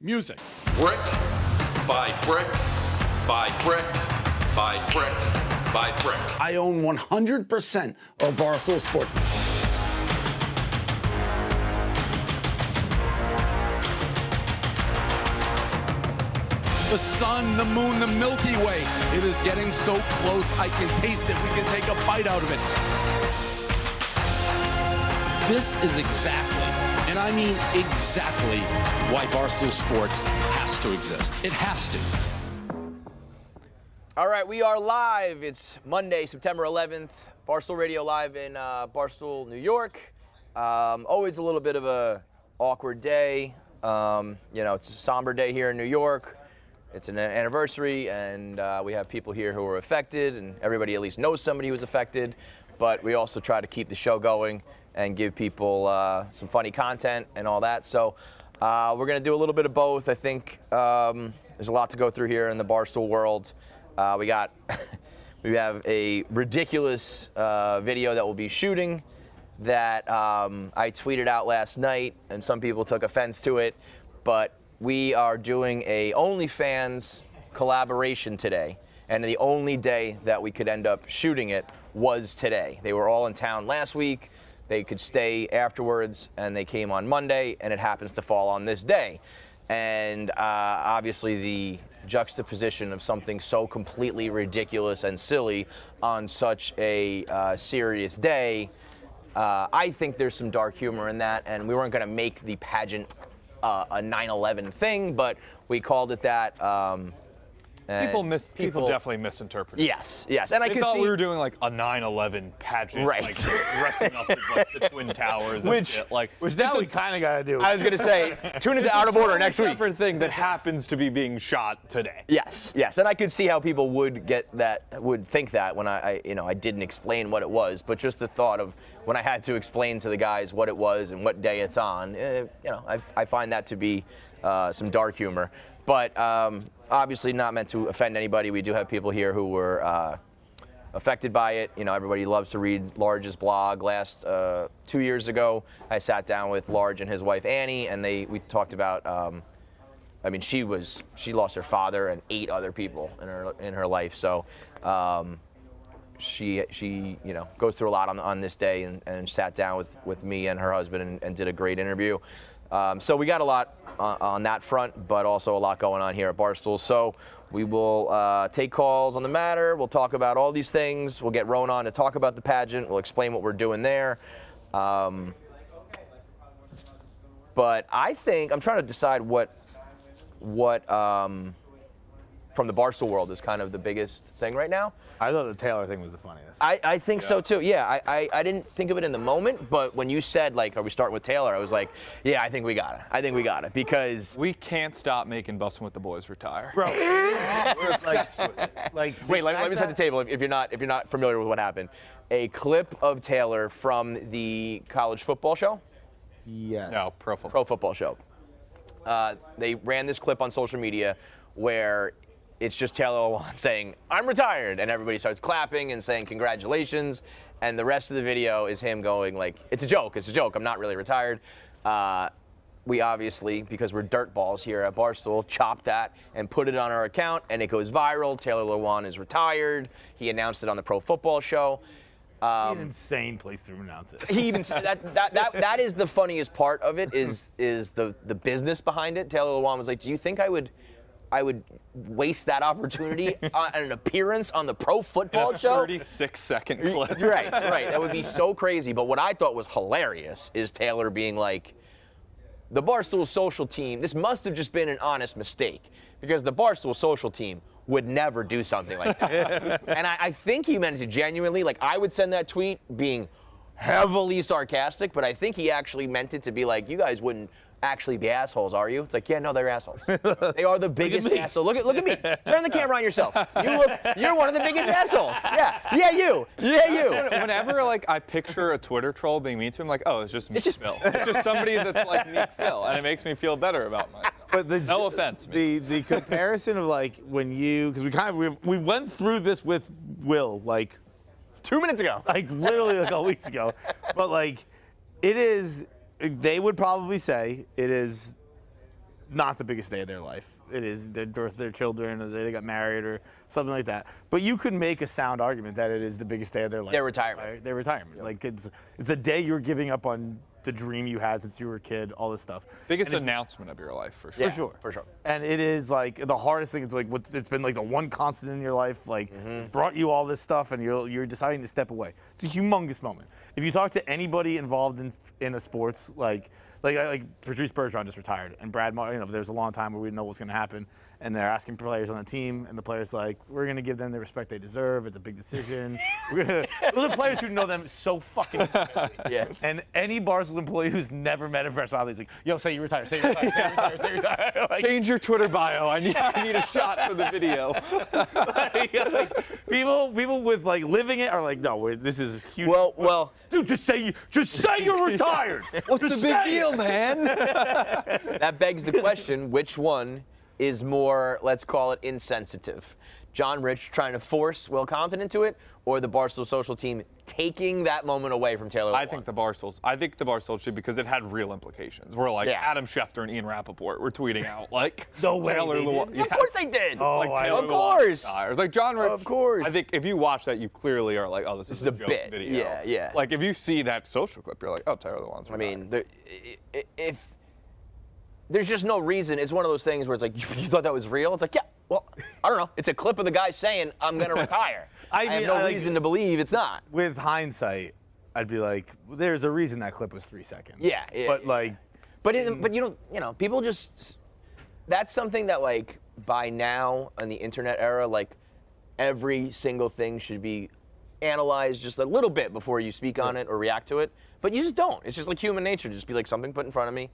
Music. Brick by brick by brick by brick by brick. I own 100% of Barstool Sports. The sun, the moon, the Milky Way. It is getting so close, I can taste it. We can take a bite out of it. This is exactly, and I mean exactly, why Barstool Sports has to exist. It has to. All right, we are live. It's Monday, September 11th. Barstool Radio live in Barstool, New York. Always a little bit of a awkward day. It's a somber day here in New York. It's an anniversary, and we have people here who are affected, and everybody at least knows somebody who's affected. But we also try to keep the show going and give people some funny content and all that. So we're going to do a little bit of both. I think there's a lot to go through here in the Barstool world. We have a ridiculous video that we'll be shooting that I tweeted out last night, and some people took offense to it. But we are doing a OnlyFans collaboration today, and the only day that we could end up shooting it was today. They were all in town last week. They could stay afterwards, and they came on Monday, and it happens to fall on this day. And obviously the juxtaposition of something so completely ridiculous and silly on such a serious day, I think there's some dark humor in that, and we weren't going to make the pageant a 9/11 thing, but we called it that. People definitely misinterpreted. Yes, and I they could thought see we were doing like a 9/11 pageant, right? Like dressing up as like the Twin Towers, which now we kind of got to do. I was going to say, tune into Out of Order next week. Separate thing that happens to be being shot today. Yes, and I could see how people would think that when I didn't explain what it was, but just the thought of when I had to explain to the guys what it was and what day it's on, I find that to be some dark humor. But obviously not meant to offend anybody. We do have people here who were affected by it. Everybody loves to read Large's blog. Last 2 years ago, I sat down with Large and his wife Annie, and we talked about. She lost her father and 8 other people in her life. So she goes through a lot on this day, and sat down with me and her husband and did a great interview. So we got a lot on that front, but also a lot going on here at Barstool. So we will take calls on the matter. We'll talk about all these things. We'll get Rone on to talk about the pageant. We'll explain what we're doing there. But I think I'm trying to decide what from the Barstool world is kind of the biggest thing right now. I thought the Taylor thing was the funniest. I think so too. Yeah, I didn't think of it in the moment, but when you said are we starting with Taylor, I was like, yeah, I think we got it because we can't stop making Bustin' with the Boys retire. Bro, we're obsessed with it. Wait, let me set the table if you're not familiar with what happened. A clip of Taylor from the college football show. Yeah. No, pro football show. They ran this clip on social media where it's just Taylor Lewan saying, "I'm retired," and everybody starts clapping and saying congratulations, and the rest of the video is him going it's a joke, I'm not really retired. We obviously, because we're dirtballs here at Barstool, chopped that and put it on our account, and it goes viral. Taylor Lewan is retired. He announced it on the Pro Football Show. An insane place to announce it. He even said that is the funniest part of it is the business behind it. Taylor Lewan was like, "Do you think I would waste that opportunity on an appearance on the Pro Football Show?" 36-second clip. Right. That would be so crazy. But what I thought was hilarious is Taylor being like, the Barstool Social Team, this must have just been an honest mistake, because the Barstool Social Team would never do something like that. And I think he meant it genuinely. I would send that tweet being heavily sarcastic, but I think he actually meant it to be like, you guys wouldn't actually be assholes, are you? It's like, yeah, no, they're assholes. They are the biggest assholes. Look at me. Turn the camera on yourself. You're one of the biggest assholes. Yeah, you. Whenever I picture a Twitter troll being mean to him, it's just me, Phil. It's just somebody that's like me, Phil, and it makes me feel better about myself. But no offense. The comparison of when because we went through this with Will 2 minutes ago. Literally a couple weeks ago, but it is. They would probably say it is not the biggest day of their life. It is their birth, their children, or they got married, or something like that. But you could make a sound argument that it is the biggest day of their life. Their retirement. Right? Their retirement. Yep. Like it's a day you're giving up on the dream you had since you were a kid. All this stuff. Biggest announcement of your life, for sure. Yeah, for sure. And it is like the hardest thing. It's like it's been like the one constant in your life. Like it's brought you all this stuff, and you're deciding to step away. It's a humongous moment. If you talk to anybody involved in a sports, like Patrice Bergeron just retired, and Brad Martin, there's a long time where we didn't know what's going to happen, and they're asking players on the team, and the players like, we're going to give them the respect they deserve. It's a big decision. Those are players who know them so fucking well. Yeah. And any Barstool employee who's never met a professional athlete is like, yo, say you retire, say you retire, say you retire, say you retire. Like, Change your Twitter bio. I need a shot for the video. people with like living it are like, no, this is huge. Well, dude, just say you're retired. What's the big deal, man? that begs the question, which one is more, let's call it, insensitive? John Rich trying to force Will Compton into it, or the Barstool Social Team taking that moment away from Taylor Lewan? I think the Barstool should, because it had real implications. We're like Adam Schefter and Ian Rappaport were tweeting out like No way Taylor they Lewan. Of course they did. Oh, like of course. It's like John Rich. Of course. I think if you watch that, you clearly are like, oh, this is a joke bit. video. Yeah. Like if you see that social clip, you're like, oh, Taylor Lewan's I mean, if there's just no reason. It's one of those things where it's like, you thought that was real? It's like, yeah, well, I don't know. It's a clip of the guy saying, I'm going to retire. I have no reason to believe it's not. With hindsight, I'd be like, there's a reason that clip was 3 seconds. Yeah. But like. But you don't, people just, that's something that like by now in the internet era, like every single thing should be analyzed just a little bit before you speak on it or react to it. But you just don't. It's just like human nature to just be like something put in front of me.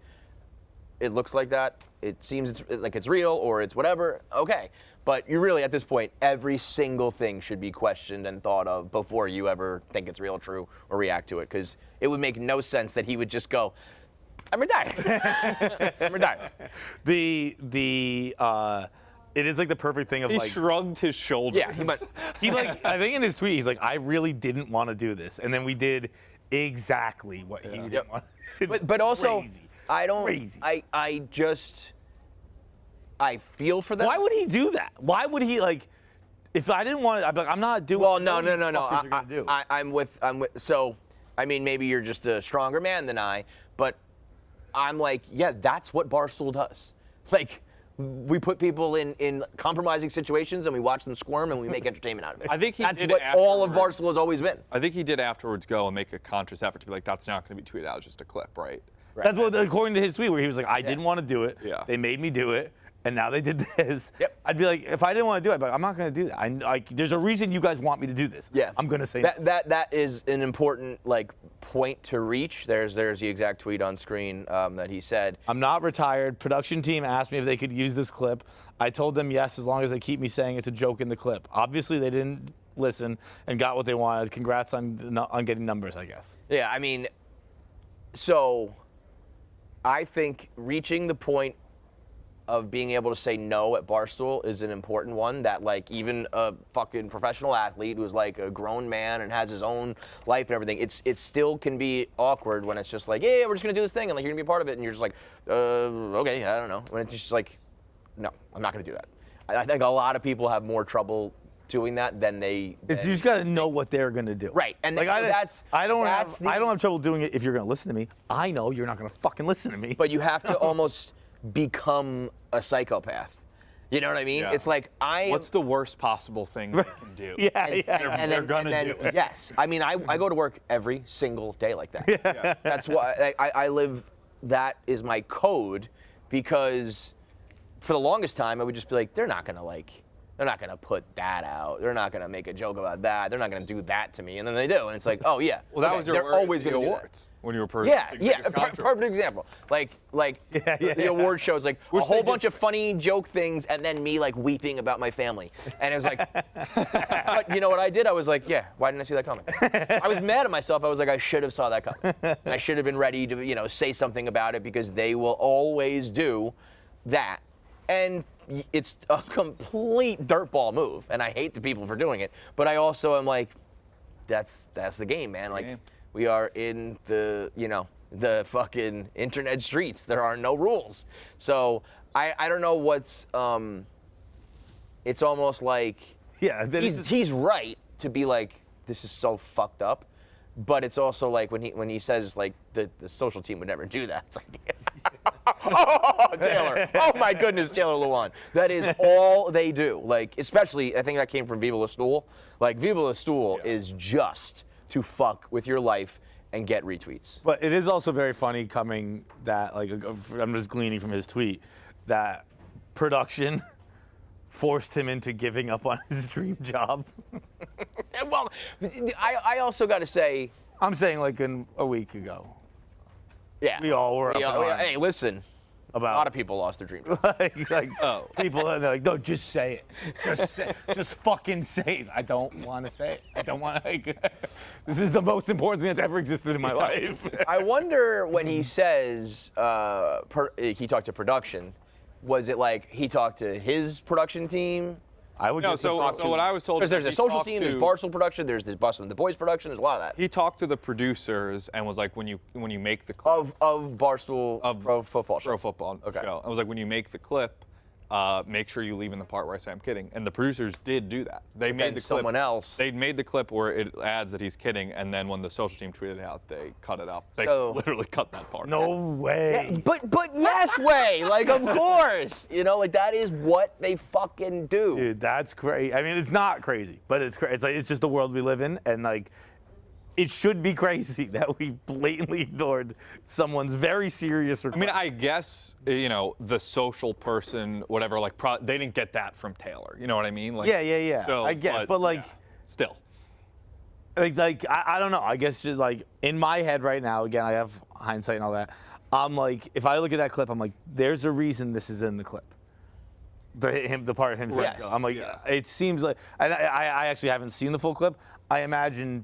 It looks like that. It seems like it's real or it's whatever. Okay. But you really, at this point, every single thing should be questioned and thought of before you ever think it's real, true, or react to it. Because it would make no sense that he would just go, I'm retired. I'm retired. It is like the perfect thing of he like. He shrugged his shoulders. Yeah. He like, I think in his tweet, he's like, I really didn't want to do this. And then we did exactly what he didn't want. But also, crazy. I feel for them. Why would he do that? Why would he like? If I didn't want it, I'd be like, I'm not doing. Well, no. I'm with. So, I mean, maybe you're just a stronger man than I, but I'm like, yeah, that's what Barstool does. Like, we put people in compromising situations and we watch them squirm and we make entertainment out of it. I think that's what all of Barstool has always been. I think he did afterwards go and make a conscious effort to be like, that's not going to be tweeted out, it's just a clip, right? That's what, according to his tweet, where he was like, I didn't want to do it. Yeah. They made me do it. And now they did this. Yep. I'd be like, if I didn't want to do it, I'd be like, I'm not going to do that. There's a reason you guys want me to do this. Yeah. I'm going to say that is an important point to reach. There's the exact tweet on screen that he said. I'm not retired. Production team asked me if they could use this clip. I told them yes, as long as they keep me saying it's a joke in the clip. Obviously, they didn't listen and got what they wanted. Congrats on getting numbers, I guess. Yeah, I mean, so I think reaching the point of being able to say no at Barstool is an important one that even a fucking professional athlete who's like a grown man and has his own life and everything, it still can be awkward when it's just like, yeah, we're just gonna do this thing and you're gonna be a part of it and you're just like, okay, I don't know. When it's just like, no, I'm not gonna do that. I think a lot of people have more trouble doing that than they. You just gotta know what they're gonna do. Right, and I don't have trouble doing it if you're gonna listen to me. I know you're not gonna fucking listen to me. But you have to almost become a psychopath. You know what I mean? Yeah. It's like what's the worst possible thing they can do? They're gonna do it. Yes. I mean, I go to work every single day like that. Yeah. That's why I live. That is my code, because for the longest time I would just be like, they're not gonna put that out. They're not gonna make a joke about that. They're not gonna do that to me. And then they do, and it's like, oh yeah. Well, that was your they're word always at the gonna do awards that. when you were Perfect example. The award show is like a whole bunch of funny joke things, and then me weeping about my family. And it was like, but you know what I did? I was like, yeah, why didn't I see that coming? I was mad at myself. I was like, I should have saw that coming. And I should have been ready to say something about it, because they will always do that. And it's a complete dirtball move, and I hate the people for doing it. But I also am like, that's the game, man. We are in the fucking internet streets. There are no rules. So I don't know what's. It's almost like. Yeah, he's right to be like, this is so fucked up, but it's also like when he says like the social team would never do that. It's like, oh, Taylor! Oh my goodness, Taylor Lewan. That is all they do. Like, especially, I think that came from Viva La Stool. Like, Viva La Stool is just to fuck with your life and get retweets. But it is also very funny coming that, like, I'm just gleaning from his tweet, that production forced him into giving up on his dream job. Well, I also got to say. I'm saying like a week ago. Yeah. We all were hey, listen. About a lot of people lost their dream job. People are like, no, just say it. Just fucking say it. I don't want to say it. I don't want to. Like, this is the most important thing that's ever existed in my life. I wonder when he says he talked to production, was it like he talked to his production team? I would just talk to. What I was told because there's a social team, there's Barstool production, there's the Bustin' and the Boys production, there's a lot of that. He talked to the producers and was like, when you make the clip of Barstool Pro Football Show. Pro Football Show. I was like, when you make the clip, make sure you leave in the part where I say I'm kidding. And the producers did do that. They made the clip. Someone else. They made the clip where it adds that he's kidding, and then when the social team tweeted it out, they cut it out. They literally cut that part. No way. Yeah, but yes way. Like, of course. You know, like, that is what they fucking do. Dude, that's crazy. I mean, it's not crazy, but it's crazy. It's like, it's just the world we live in, and like, it should be crazy that we blatantly ignored someone's very serious request. I mean, I guess, you know, the social person, whatever, like, they didn't get that from Taylor. You know what I mean? Like, yeah. So, I get, but like, still. Like I don't know. I guess just like in my head right now, again, I have hindsight and all that. I'm like, if I look at that clip, I'm like, there's a reason this is in the clip. The part of him saying, Yes. I'm like, it seems like, and I actually haven't seen the full clip. I imagine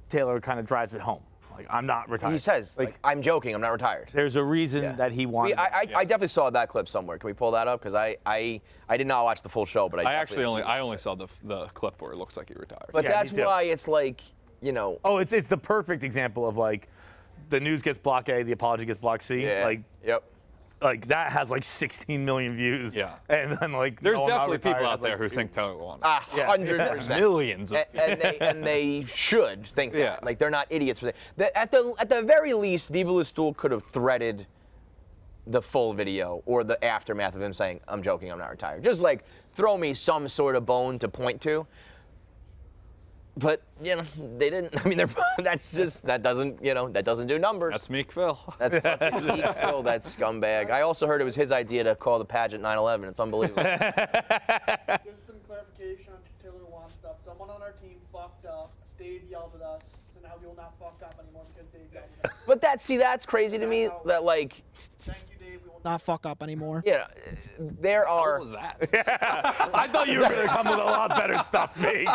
Taylor kind of drives it home. Like, I'm not retired. He says, like, I'm joking, I'm not retired. There's a reason that he wanted. I definitely saw that clip somewhere. Can we pull that up? Because I did not watch the full show, but I only saw the clip where it looks like he retired. But that's why it's like, you know. Oh, it's the perfect example of like, the news gets block A, the apology gets block C. Yeah. Like, yep. Like, that has like 16 million views. Yeah. And then like, there's no, definitely retired, people out there like, who think Taylor Lewan. 100%. Millions. And they should think that. Yeah. Like, they're not idiots for that. At the very least, Viva La Stool could have threaded the full video or the aftermath of him saying, I'm joking, I'm not retired. Just like, throw me some sort of bone to point to. But, you know, they didn't. I mean, that doesn't do numbers. That's Meek Phil. That's fucking Meek Phil, that scumbag. I also heard it was his idea to call the Pageant 9/11. It's unbelievable. Just some clarification on Taylor Lewan stuff. Someone on our team fucked up. Dave yelled at us, so now we will not fuck up anymore because Dave yelled at us. But that's crazy to me. That like. Thank you, Dave. We will not fuck up anymore. Yeah, there are. What was that? I thought you were going to come with a lot better stuff, Mig.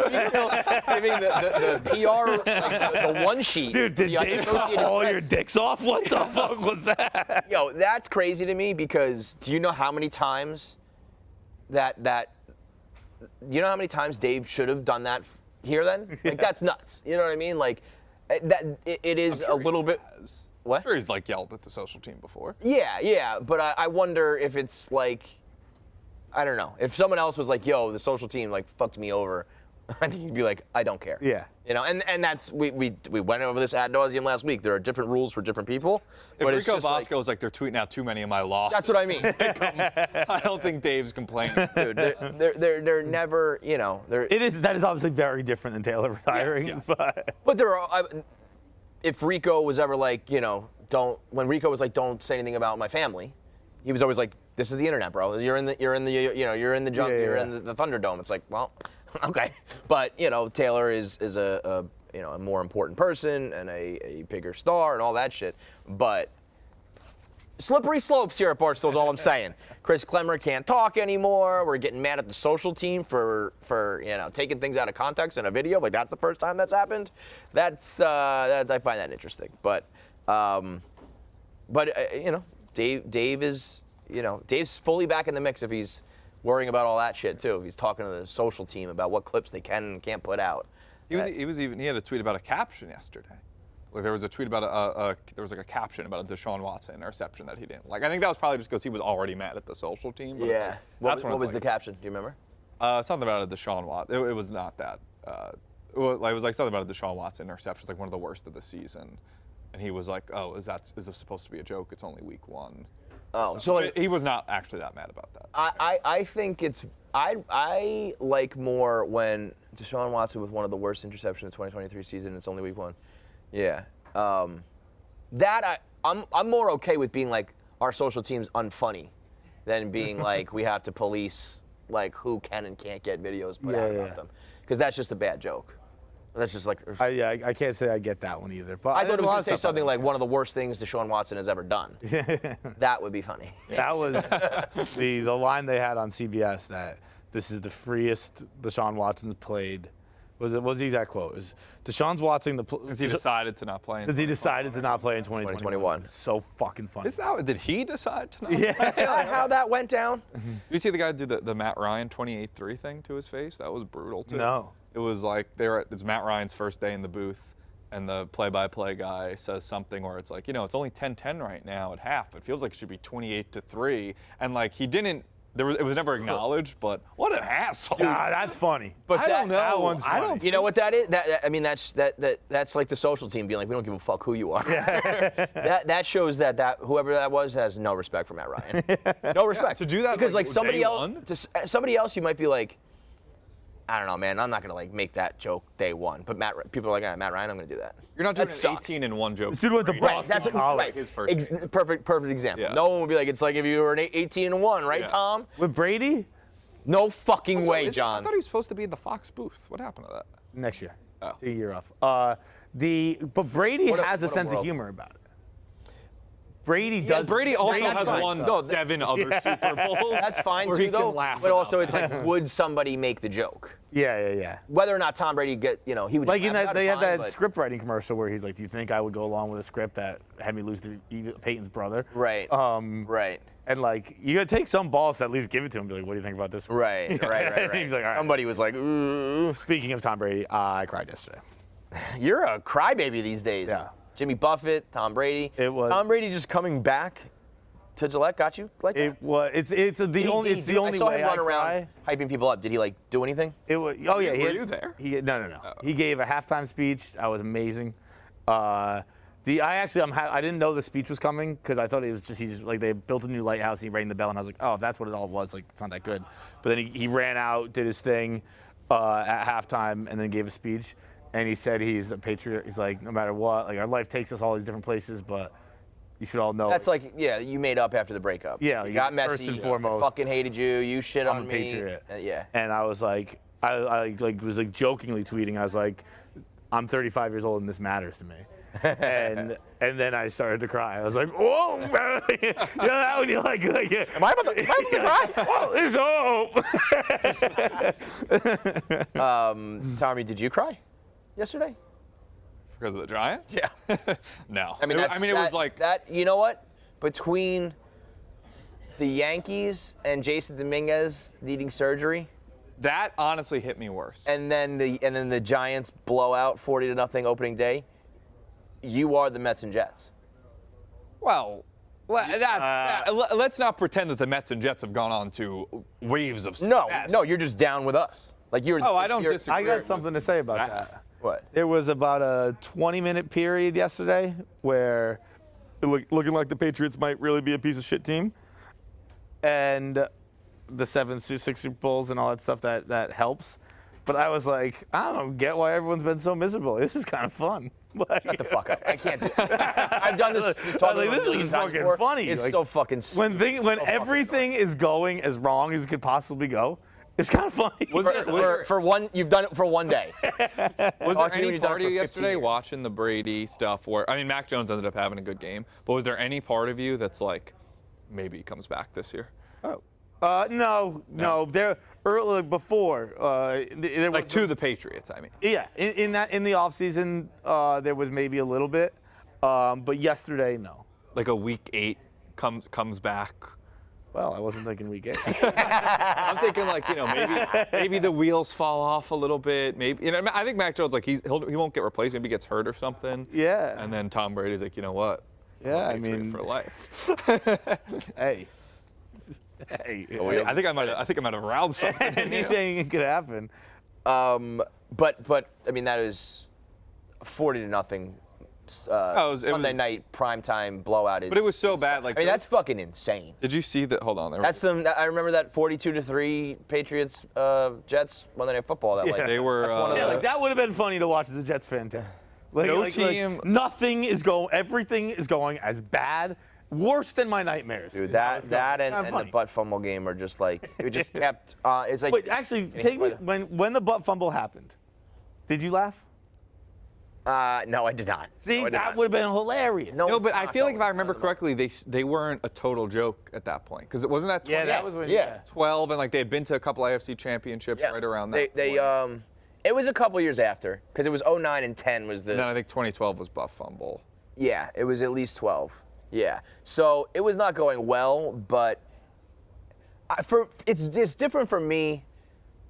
I mean, the PR, like, the one sheet. Dude, did Dave cut all your dicks off? What the fuck was that? Yo, that's crazy to me because do you know how many times you know how many times Dave should have done that here then? Like, that's nuts. You know what I mean? Like, it is a little bit. What? I'm sure he's like yelled at the social team before. Yeah, but I wonder if it's like, I don't know. If someone else was like, yo, the social team like fucked me over, I think you'd be like, I don't care. Yeah. You know, and that's, we went over this ad nauseum last week. There are different rules for different people. If but Rico Bosco was like, they're tweeting out too many of my losses. That's what I mean. I don't think Dave's complaining. Dude, they're never, you know, That is obviously very different than Taylor retiring. Yes. But there are, if Rico was ever like, you know, when Rico was like, don't say anything about my family, he was always like, this is the internet, bro. You're in the you're in the Thunderdome. It's like, well, okay. But, you know, Taylor is a more important person and a bigger star and all that shit. But slippery slopes here at Barstool is all I'm saying. Chris Klemmer can't talk anymore. We're getting mad at the social team for you know, taking things out of context in a video. Like, that's the first time that's happened. That's I find that interesting. But you know, Dave is, you know, Dave's fully back in the mix if he's worrying about all that shit too. If he's talking to the social team about what clips they can and can't put out. He had a tweet about a caption yesterday. Like there was a tweet about there was like a caption about a Deshaun Watson interception that he didn't like. I think that was probably just because he was already mad at the social team. But Yeah. Like, What was the caption? Do you remember? Something about a Deshaun Watson. It was not that. It was like something about a Deshaun Watson interception. It's like one of the worst of the season. And he was like, "Oh, is this supposed to be a joke? It's only week 1." Oh, so like, he was not actually that mad about that. I think it's I like more when Deshaun Watson with one of the worst interceptions of the 2023 season. It's only week 1. Yeah. I'm more okay with being like our social team's unfunny than being like we have to police like who can and can't get videos put out about them, because that's just a bad joke. That's just like. I can't say I get that one either. But I thought it was going to say something like one of the worst things Deshaun Watson has ever done. That would be funny. That was the line they had on CBS that this is the freest Deshaun Watson's played. Was the exact quote? It was Deshaun Watson since he decided to not play. Since he decided to not play in 2021. So fucking funny. Did he decide to not play? Yeah. How that went down? Did you see the guy do the Matt Ryan 28-3 thing to his face? That was brutal too. No. It was like it's Matt Ryan's first day in the booth, and the play-by-play guy says something where it's like, it's only 10-10 right now at half. It feels like it should be 28-3, and like he didn't. It was never acknowledged, but what an asshole! Ah, that's funny. But I don't know. That one's funny. I don't. You know what that is? That's like the social team being like, we don't give a fuck who you are. that shows that whoever that was has no respect for Matt Ryan. No respect. To do that because like day somebody one? somebody else, you might be like, I don't know, man. I'm not gonna like make that joke day 1. But people are like, Matt Ryan, I'm gonna do that. You're not doing That an sucks. 18-1 joke. This dude went to Boston College. His first game. Perfect example. Yeah. No one would be like, it's like if you were an 18-1, right, Yeah. Tom? With Brady? No fucking Also, way, I John. thought he was supposed to be in the Fox booth. What happened to that? Next year. Oh. Take a year off. But Brady has a sense of world. humor about it. Brady does. Brady also Brady's has fine. won No, 7 other Super Bowls. That's fine where too, he though. can laugh but about also, it. it's like, would somebody make the joke? Yeah. Whether or not Tom Brady he would Like just in laugh that, about they it, have fine, that but- script writing commercial where he's like, "Do you think I would go along with a script that had me lose to Peyton's brother?" Right. Right. And like, you gotta take some balls to at least give it to him. Be like, "What do you think about this?" Right. He's like, "All right." Somebody was like, ooh. Speaking of Tom Brady, I cried yesterday. You're a crybaby these days. Yeah. Jimmy Buffett, Tom Brady. It was- Tom Brady just coming back to Gillette got you like that? It was. It's the only I saw way him run I around cry. hyping people up. Did he like do anything? It was. Oh yeah. Were you there? No. He gave a halftime speech. That was amazing. I didn't know the speech was coming because I thought it was just like they built a new lighthouse. He rang the bell and I was like, oh, that's what it all was. Like it's not that good. But then he ran out, did his thing at halftime, and then gave a speech. And he said he's a patriot. He's like, no matter what, like our life takes us all these different places, but you should all know. That's like, yeah, you made up after the breakup. Yeah, you got messy. first and foremost. I fucking hated you. You shit I'm on a me. patriot. Yeah. And I was like, I was like jokingly tweeting. I was like, I'm 35 years old and this matters to me. and then I started to cry. I was like, whoa, man. You know that when you're like yeah. Am I about to cry? Oh, there's hope. Tommy, did you cry yesterday? Because of the Giants? Yeah. No. I mean, it was like that. You know what? Between the Yankees and Jason Dominguez needing surgery, that honestly hit me worse. and then the Giants blowout 40-0 opening day. You are the Mets and Jets. Well, let's not pretend that the Mets and Jets have gone on to waves of success. No, you're just down with us. Like you're. Oh, I don't disagree. I got something to say about that. What? There was about a 20-minute period yesterday where it looking like the Patriots might really be a piece of shit team. And the 7 through 6 Super Bowls and all that stuff that helps. But I was like, I don't get why everyone's been so miserable. This is kind of fun. Like, Shut the fuck up. I can't do it. I've done this. I was like, this is fucking funny. It's Like, so fucking. when everything is going as wrong as it could possibly go, it's kind of funny. For one, you've done it for one day. Was Talk there to me when any you've done it part of for you 15 yesterday years. watching the Brady stuff where, I mean, Mac Jones ended up having a good game, but was there any part of you that's like, maybe he comes back this year? No. There early before there Like was to the Patriots, I mean. Yeah, in the offseason, there was maybe a little bit, but yesterday, no. Like a week 8 comes back. Well, I wasn't thinking week 8. I'm thinking like, maybe the wheels fall off a little bit. Maybe I think Mac Jones he won't get replaced. Maybe he gets hurt or something. Yeah. And then Tom Brady's like, you know what? Yeah, I mean, for life. Hey. I think I might have aroused something. Anything could happen. But I mean that is 40-0. Sunday night primetime blowout. But it was so bad. Like I mean, that's fucking insane. Did you see that? Hold on. I remember that 42-3 Patriots Jets Monday Night Football. That they were. That's one of the, that would have been funny to watch as a Jets fan too. Team. Nothing is going. Everything is going as bad, worse than my nightmares. Dude, that and the butt fumble game are just like it just kept. It's like. Wait, actually, take me when the butt fumble happened. Did you laugh? No, I did not. See, no, that would have been hilarious. No, but I feel like if I remember correctly, they weren't a total joke at that point because it wasn't that. 20, that was when 12 and like they had been to a couple AFC championships right around that. It was a couple years after because it was 09 and 10 was the. And then I think 2012 was butt fumble. Yeah, it was at least 12. Yeah, so it was not going well, but it's different for me,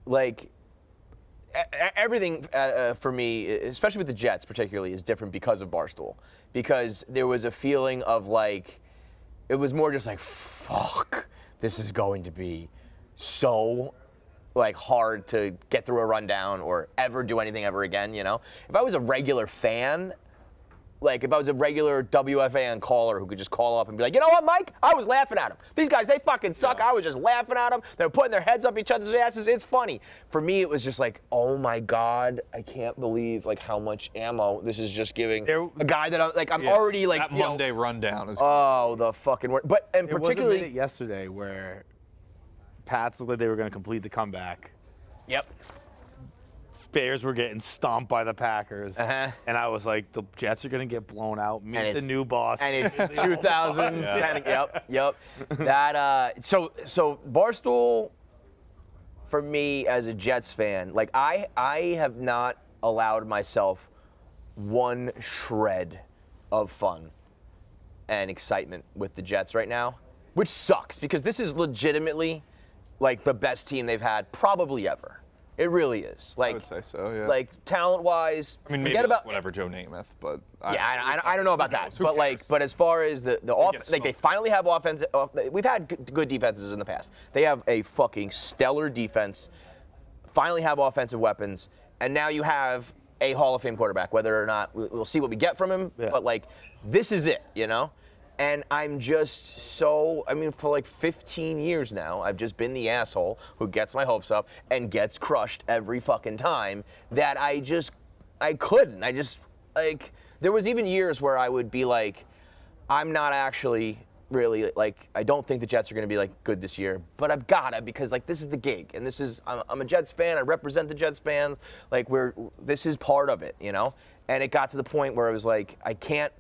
like. Everything for me, especially with the Jets particularly, is different because of Barstool. Because there was a feeling of like, it was more just like, fuck, this is going to be so like hard to get through a rundown or ever do anything ever again, If I was a regular fan, like if I was a regular WFAN caller who could just call up and be like, you know what, Mike? I was laughing at them. These guys, they fucking suck. I was just laughing at them. They're putting their heads up each other's asses. It's funny. For me, it was just like, oh my God, I can't believe like how much ammo this is just giving a guy that I'm already like. That Monday rundown is. Oh, the fucking word. But and there particularly was a minute yesterday where Pats looked like they were going to complete the comeback. Yep. Bears were getting stomped by the Packers, and I was like, the Jets are going to get blown out. Meet the new boss. And it's 2010. Yep. That so Barstool, for me as a Jets fan, like I have not allowed myself one shred of fun and excitement with the Jets right now, which sucks because this is legitimately like the best team they've had probably ever. It really is. Like, I would say so, yeah. Like talent-wise, I mean, maybe forget about whatever Joe Namath, but I don't know about that. But but as far as the offense, like they finally have offense. We've had good defenses in the past. They have a fucking stellar defense. Finally have offensive weapons, and now you have a Hall of Fame quarterback. Whether or not we'll see what we get from him, but like this is it, And I'm just for like 15 years now, I've just been the asshole who gets my hopes up and gets crushed every fucking time that I couldn't. There was even years where I would be like, I'm not actually really, like, I don't think the Jets are going to be, like, good this year, but I've got to because, like, this is the gig, and I'm a Jets fan. I represent the Jets fans. Like, this is part of it, And it got to the point where it was like, I can't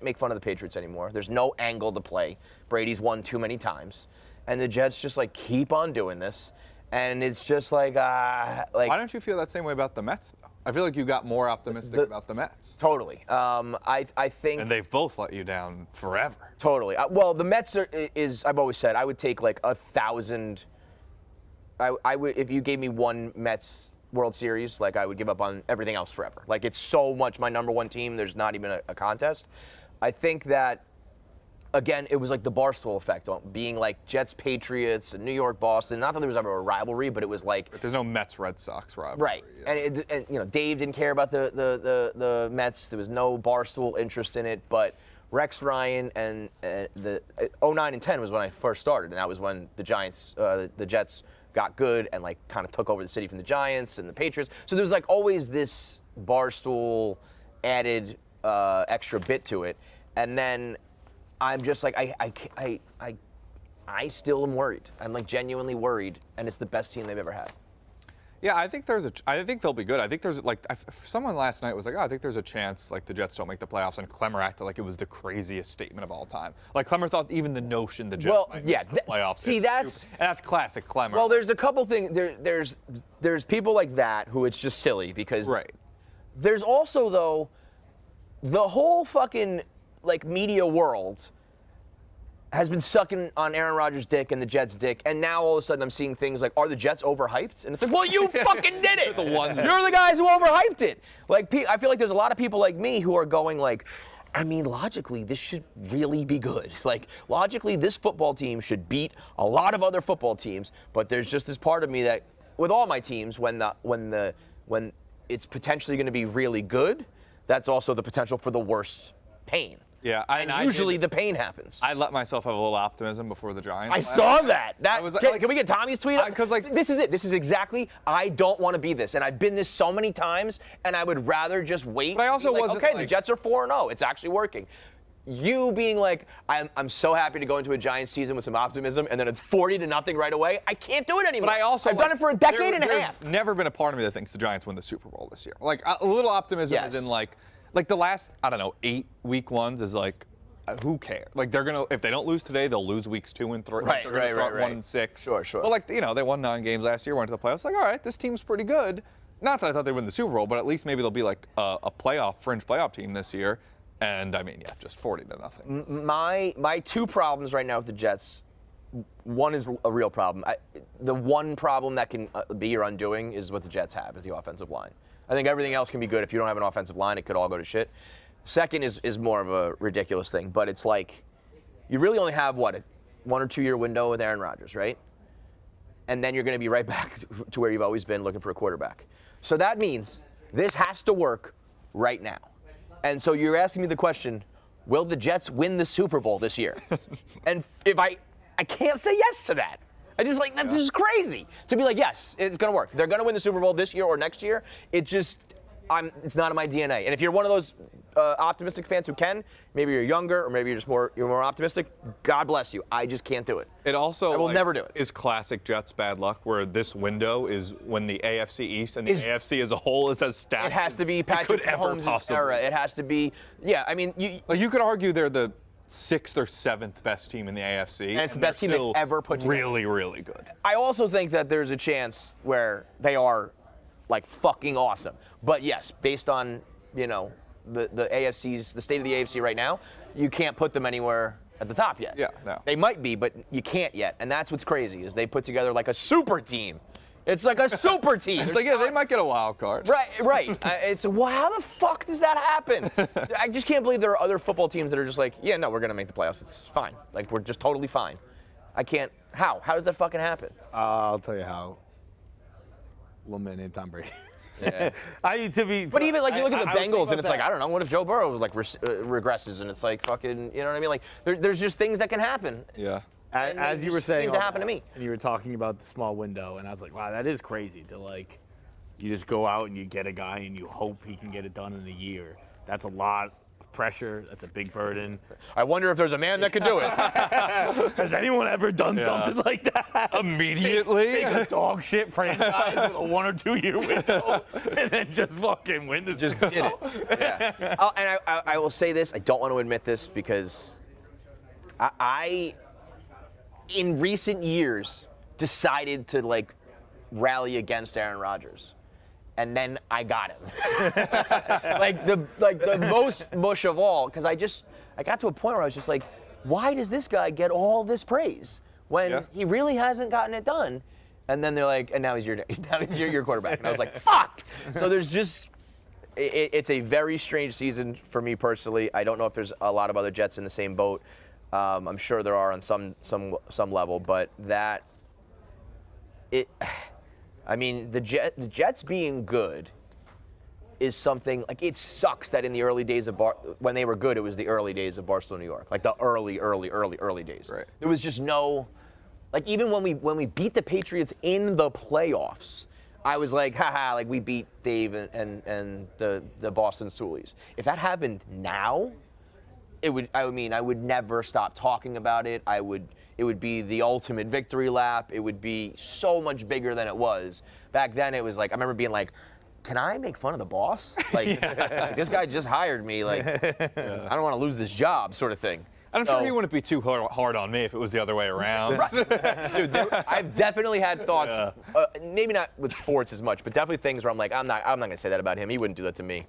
make fun of the Patriots anymore. There's no angle to play. Brady's won too many times. And the Jets just, like, keep on doing this. And it's just like. Why don't you feel that same way about the Mets, though? I feel like you got more optimistic about the Mets. Totally. I think. And they've both let you down forever. Totally. Well, the Mets I've always said, I would take, like, 1,000. I would, if you gave me one Mets World Series, like, I would give up on everything else forever. Like, it's so much my number one team, there's not even a contest. I think that, again, it was like the Barstool effect, being like Jets, Patriots, and New York, Boston. Not that there was ever a rivalry, but it was like. But there's no Mets, Red Sox rivalry. Right. Yeah. And Dave didn't care about the Mets. There was no Barstool interest in it, but Rex Ryan and the 09 and 10 was when I first started, and that was when the Jets got good and like kind of took over the city from the Giants and the Patriots. So there was like always this Barstool added extra bit to it, and then I'm just like I still am worried. I'm like genuinely worried, and it's the best team they've ever had. Yeah, I think they'll be good. I think there's like someone last night was like, I think there's a chance like the Jets don't make the playoffs, and Clemmer acted like it was the craziest statement of all time. Like Clemmer thought even the notion the Jets might miss the playoffs. See, that's classic Clemmer. Well, there's a couple things. There's people like that who it's just silly because. Right. There's also though, the whole fucking like media world has been sucking on Aaron Rodgers' dick and the Jets' dick, and now all of a sudden I'm seeing things like, are the Jets overhyped? And it's like, well, you fucking did it. You're the guys who overhyped it. Like, I feel like there's a lot of people like me who are going like, I mean, logically, this should really be good. Like, logically, this football team should beat a lot of other football teams, but there's just this part of me that, with all my teams, when it's potentially going to be really good, that's also the potential for the worst pain. Yeah, and usually the pain happens. I let myself have a little optimism before the Giants. I saw that. Can we get Tommy's tweet up? Because this is it. This is exactly. I don't want to be this, and I've been this so many times, and I would rather just wait. But I also wasn't okay. like, The Jets are 4-0. It's actually working. You being like, I'm so happy to go into a Giants season with some optimism, and then it's 40-0 right away. I can't do it anymore. But I've done it for a decade and a half. There's never been a part of me that thinks the Giants win the Super Bowl this year. Like a little optimism is in like the last 8 week ones is like. Who cares? Like they're gonna, if they don't lose today, they'll lose weeks 2 and 3. Right, they're gonna start 1 and 6. Sure. But like they won 9 games last year, went to the playoffs. Like all right, this team's pretty good. Not that I thought they'd win the Super Bowl, but at least maybe they'll be like a fringe playoff team this year. And I mean, just 40-0. My 2 problems right now with the Jets. One is a real problem. The one problem that can be your undoing is what the Jets have, is the offensive line. I think everything else can be good. If you don't have an offensive line, it could all go to shit. Second is more of a ridiculous thing, but it's like you really only have, what, a 1 or 2 year window with Aaron Rodgers, right? And then you're going to be right back to where you've always been, looking for a quarterback. So that means this has to work right now. And so you're asking me the question, will the Jets win the Super Bowl this year? And if I can't say yes to that. I just like, that's just crazy. To be like, yes, it's going to work. They're going to win the Super Bowl this year or next year. It's not in my DNA. And if you're one of those optimistic fans who can, maybe you're younger or maybe you're more optimistic, God bless you. I just can't do it. It also I will never do it. Is classic Jets bad luck, where this window is when the AFC East and the AFC as a whole is as stacked. It has to be Patrick Mahomes' era. It has to be, I mean, you could argue they're the 6th or 7th best team in the AFC. And it's the best team they've ever put together. Really, really good. I also think that there's a chance where they are like fucking awesome. But yes, based on, the AFC's, the state of the AFC right now, you can't put them anywhere at the top yet. Yeah, no. They might be, but you can't yet. And that's what's crazy, is they put together like a super team. It's like a super team. It's like, they might get a wild card. Right. It's, well, how the fuck does that happen? I just can't believe there are other football teams that are just like, yeah, no, we're going to make the playoffs. It's fine. Like, we're just totally fine. I can't. How? How does that fucking happen? I'll tell you how. Little man named Tom Brady. Yeah. But even like you look at the Bengals and it's like, I don't know, what if Joe Burrow like regresses and it's like fucking, you know what I mean? Like there's just things that can happen. Yeah. As you were saying, seem to happen to me. And you were talking about the small window, and I was like, wow, that is crazy to like, you just go out and you get a guy and you hope he can get it done in a year. That's a lot of pressure. That's a big burden. I wonder if there's a man that could do it. Has anyone ever done something like that? Immediately? Take a dog shit franchise with a 1 or 2 year window and then just fucking win the Just did it. Yeah. And I will say this. I don't want to admit this because I in recent years, decided to like rally against Aaron Rodgers, and then I got him. like the most mush of all, because I got to a point where I was just like, why does this guy get all this praise when he really hasn't gotten it done? And then they're like, and now he's your quarterback, and I was like, fuck. So there's just. It's a very strange season for me personally. I don't know if there's a lot of other Jets in the same boat. I'm sure there are on some level, but I mean, the Jets being good is something, like, it sucks that in the early days of when they were good, it was the early days of Barstool New York, like the early days. Right. There was just no, like, even when we beat the Patriots in the playoffs, I was like, haha, like we beat Dave and the Boston Stoolies. If that happened now, I would never stop talking about it. It would be the ultimate victory lap. It would be so much bigger than it was. Back then it was like, I remember being like, can I make fun of the boss? Like, this guy just hired me. Like, I don't want to lose this job, sort of thing. I'm sure he wouldn't be too hard on me if it was the other way around. Dude, I've definitely had thoughts, maybe not with sports as much, but definitely things where I'm like, I'm not gonna say that about him. He wouldn't do that to me.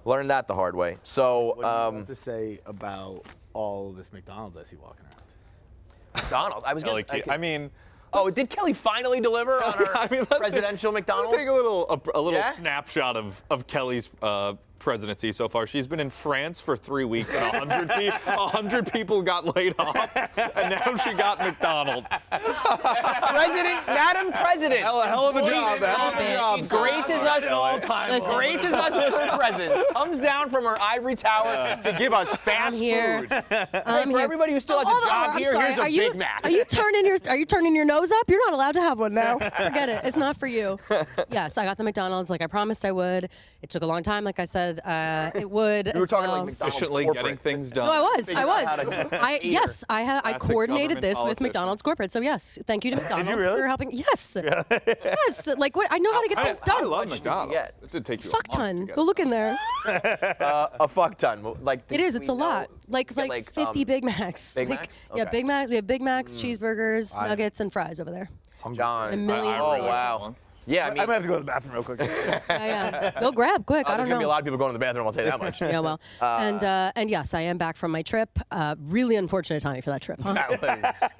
Learned that the hard way. So, what do you have to say about all this McDonald's I see walking around? McDonald. I was Kelly gonna. Keegs. I mean, Oh, did Kelly finally deliver on her let's presidential McDonald's? Let's take a little Yeah? snapshot of Kelly's presidency so far. She's been in France for 3 weeks, and 100 people got laid off, and now she got McDonald's. Madam President. Hell of a job. Hell of a job. Graces us all time. Listen. Graces us with her presence. Comes down from her ivory tower to give us fast I'm here. food. I'm For here. everybody who still has a Oh, job I'm here, sorry. here's a Big Mac. Are you turning your nose up? You're not allowed to have one now. Forget it. It's not for you. Yes, I got the McDonald's like I promised I would. It took a long time, like I said it would. We were as talking well. like McDonald's Efficiently corporate. getting things done. No, I was. Figured out how to eat her. I Classic coordinated government this with politician. McDonald's corporate. So yes, thank you to McDonald's really? for helping. Yes. Yes. Like what? I know how to get things I done. love did you McDonald's. get? It did take you Fuck a month to ton. get Go it. look in there. A fuck ton. Like It is. It's a we know- lot. Like get, 50 Big Macs. Big Like, Macs? Yeah, Okay. Big Macs. We have Big Macs, cheeseburgers, nuggets, and fries over there. John. And a million Oh sauces. wow. Yeah, I I mean, might have to go to the bathroom real quick. Yeah. Go grab quick. I there's don't gonna be a know. lot of people going to the bathroom. I'll tell you that much. Yeah, well, and yes, I am back from my trip. Really unfortunate timing for that trip. Huh? That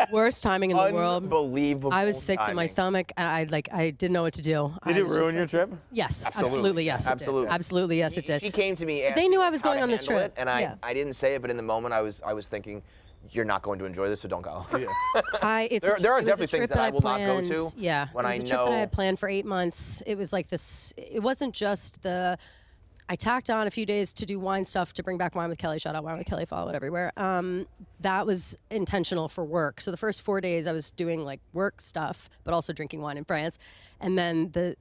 was Worst timing in the world. unbelievable. I was sick to my timing. stomach. And I didn't know what to do. Did it ruin your trip? Yes, Absolutely. absolutely. Yes, Absolutely. it did. Absolutely, yes, it did. She came to me. They knew I asking was how going to on this handle trip. it, and Yeah. I didn't say it, but in the moment I was thinking, you're not going to enjoy this, so don't go. Yeah. There are it was a definitely trip things that I will not go planned- to Yeah, when it was I a trip that I know- had planned for 8 months. It was like this. It wasn't just the. I tacked on a few days to do wine stuff to bring back Wine with Kelly. Shout out Wine with Kelly, follow it everywhere. That was intentional for work. So the first 4 days I was doing like work stuff, but also drinking wine in France, and then the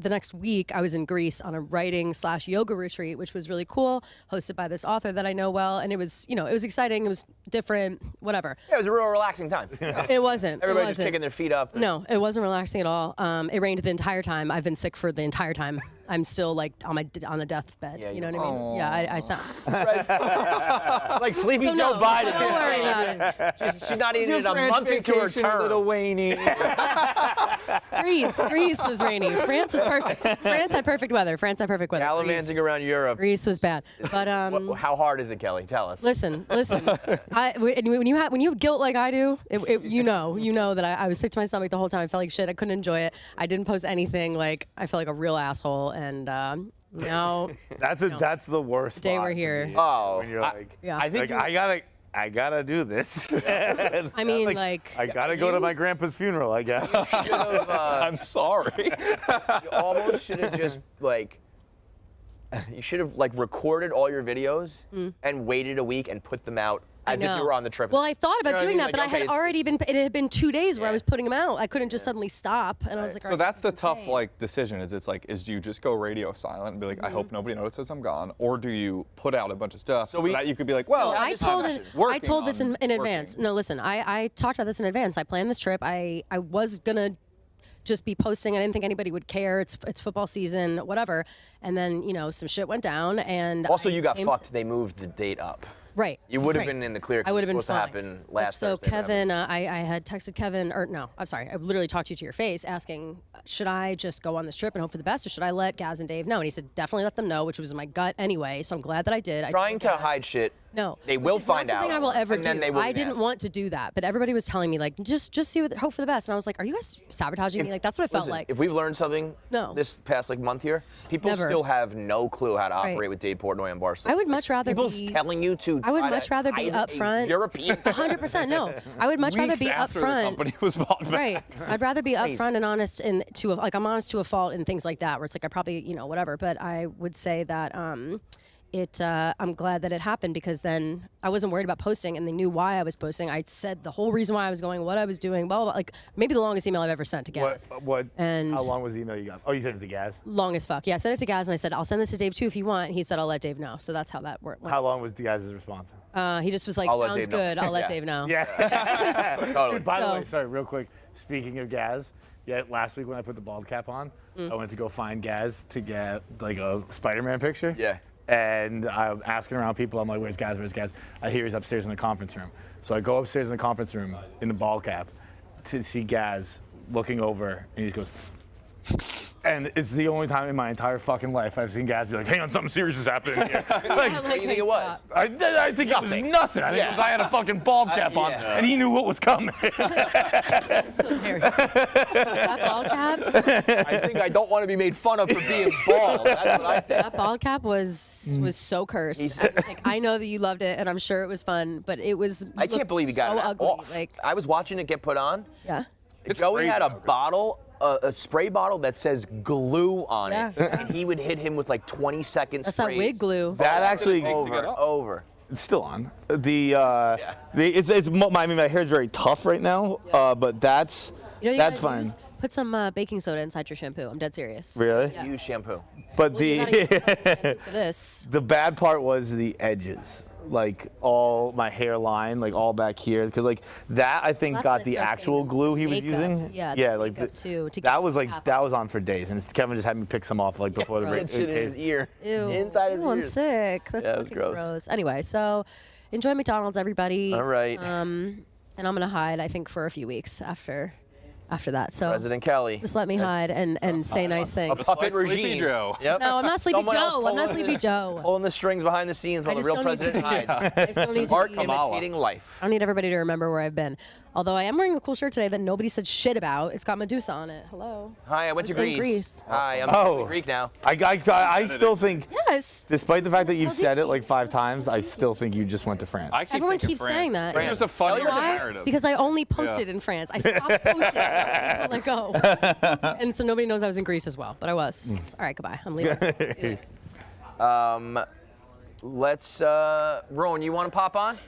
next week I was in Greece on a writing/yoga retreat, which was really cool, hosted by this author that I know well, and it was it was exciting, it was different, whatever. Yeah, it was a real relaxing time. It wasn't. Everybody it just wasn't. picking their feet up. No, it wasn't relaxing at all. It rained the entire time. I've been sick for the entire time. I'm still like on a deathbed. Yeah, you know what I mean? Yeah, I sound. It's like Sleepy So Joe no, Biden. don't worry about it. She's not even a month into her term. Little Wayne. Greece was rainy. France was perfect. France had perfect weather. Gallivanting around Europe. Greece was bad, but How hard is it, Kelly? Tell us. Listen. When you have guilt like I do, you know that I was sick to my stomach the whole time. I felt like shit. I couldn't enjoy it. I didn't post anything. Like I felt like a real asshole. And now That's the worst. Today spot we're to here. be in, Oh. when you're like, yeah. I think like, I gotta do this. I mean, like I gotta go to my grandpa's funeral, I guess. I'm sorry. You almost should have just you should have recorded all your videos and waited a week and put them out as if you were on the trip. Well, I thought about You know what I doing mean? that, but Like, I had okay, already been. It had been 2 days where I Yeah. was putting them out. I couldn't just suddenly stop, and I was like, So "All right, that's the this is tough insane." decision. Is do you just go radio silent and be like, I hope nobody notices I'm gone, or do you put out a bunch of stuff so that you could be like, well, Yeah, I just told imagine. it. I Working told this in on advance. working. No, listen. I talked about this in advance. I planned this trip. I was gonna just be posting. I didn't think anybody would care. It's football season, whatever. And then some shit went down, and Also, I you got came- fucked. They moved the date up. Right. You would have right. been in the clear. 'cause I would have it been was supposed to fine. happen last So Thursday, whatever. Kevin, I had texted Kevin, or no, I'm sorry, I literally talked to you to your face, asking, should I just go on this trip and hope for the best, or should I let Gaz and Dave know? And he said, definitely let them know, which was in my gut anyway. So I'm glad that I did. Trying I to told Gaz. hide shit. No, They which will is not find out. something I will ever and do. then they will I be didn't mad. want to do that, but everybody was telling me just see hope for the best, and I was like, are you guys sabotaging me? Like that's what it felt Listen, like. If we've learned something this past month here, people Never. still have no clue how to Right. operate with Dave Portnoy and Barstool. I would much rather People's be. telling you to. I would try to much rather be hide a upfront. European. 100%. No, I would much rather weeks be after the upfront. company was bought back. Right. I'd rather be upfront and honest I'm honest to a fault and things like that, where it's like I probably, whatever. But I would say that I'm glad that it happened, because then I wasn't worried about posting, and they knew why I was posting. I said the whole reason why I was going, what I was doing, blah, blah, blah. Like maybe the longest email I've ever sent to Gaz. How long was the email you got? Oh, you sent it to Gaz? Long as fuck. Yeah, I sent it to Gaz, and I said, I'll send this to Dave too if you want. He said, I'll let Dave know. So that's how that worked. How long was the Gaz's response? He just was like, I'll let sounds Dave know. good. I'll let Yeah. Dave know. Yeah. Totally. By the So- way, sorry, real quick. Speaking of Gaz, last week when I put the bald cap on, I went to go find Gaz to get like a Spider-Man picture. Yeah. And I'm asking around people. I'm like, where's Gaz? Where's Gaz? I hear he's upstairs in the conference room. So I go upstairs in the conference room in the ball cap to see Gaz looking over, and he just goes, And it's the only time in my entire fucking life I've seen guys be like, hang on, something serious is happening here. I'm What do you think it was? I think it was nothing. I think it was I had a fucking bald cap on, and he knew what was coming. That's hilarious. That bald cap? I think I don't want to be made fun of for being bald. That's what I think. That bald cap was so cursed. I know that you loved it, and I'm sure it was fun, but it was. I can't believe he got so it ugly. off. Like, I was watching it get put on. yeah. Joey had a bottle, a spray bottle that says glue on it, Yeah. and he would hit him with like 20-second That's sprays. that wig glue. That actually, Over. it's still on. My hair's very tough right now, but that's You know, you that's gotta fine. put some baking soda inside your shampoo. I'm dead serious. Really? Yeah. Use shampoo. But Well, you gotta use shampoo for this. the bad part was the edges. Like all my hairline, like all back here, because like that I think That's got when it the starts actual getting glue he was makeup. using. Yeah, like makeup too, to that get was the like cap that was on for days, and Kevin just had me pick some off like before the It's in his ear. Ew. Inside his Ew, I'm ears. sick. That's Yeah, it was fucking gross. gross. Anyway, so enjoy McDonald's, everybody. All right. And I'm gonna hide, I think, for a few weeks after that. So President Kelly. just let me hide and say nice things. Puppet Sleepy regime. Joe. Yep. No, I'm not Sleepy Someone else Joe. I'm not pulling- Sleepy Joe. Pulling the strings behind the scenes while the just real don't need to president be- hides. I just don't need to Art be imitating life. I don't need everybody to remember where I've been. Although I am wearing a cool shirt today that nobody said shit about. It's got Medusa on it. Hello. Hi, I went to was in Greece. Greece. Hi, I'm Oh. Greek now. I still think, Yes. despite the fact that you've Well, said it like 5 times, I still think you just went to France. I keep Everyone thinking keeps France. saying that. It's just a funny Why? narrative. Because I only posted in France. I stopped posting. I let go. And so nobody knows I was in Greece as well, but I was. All right, goodbye. I'm leaving. See you later. Let's, Rone, you want to pop on?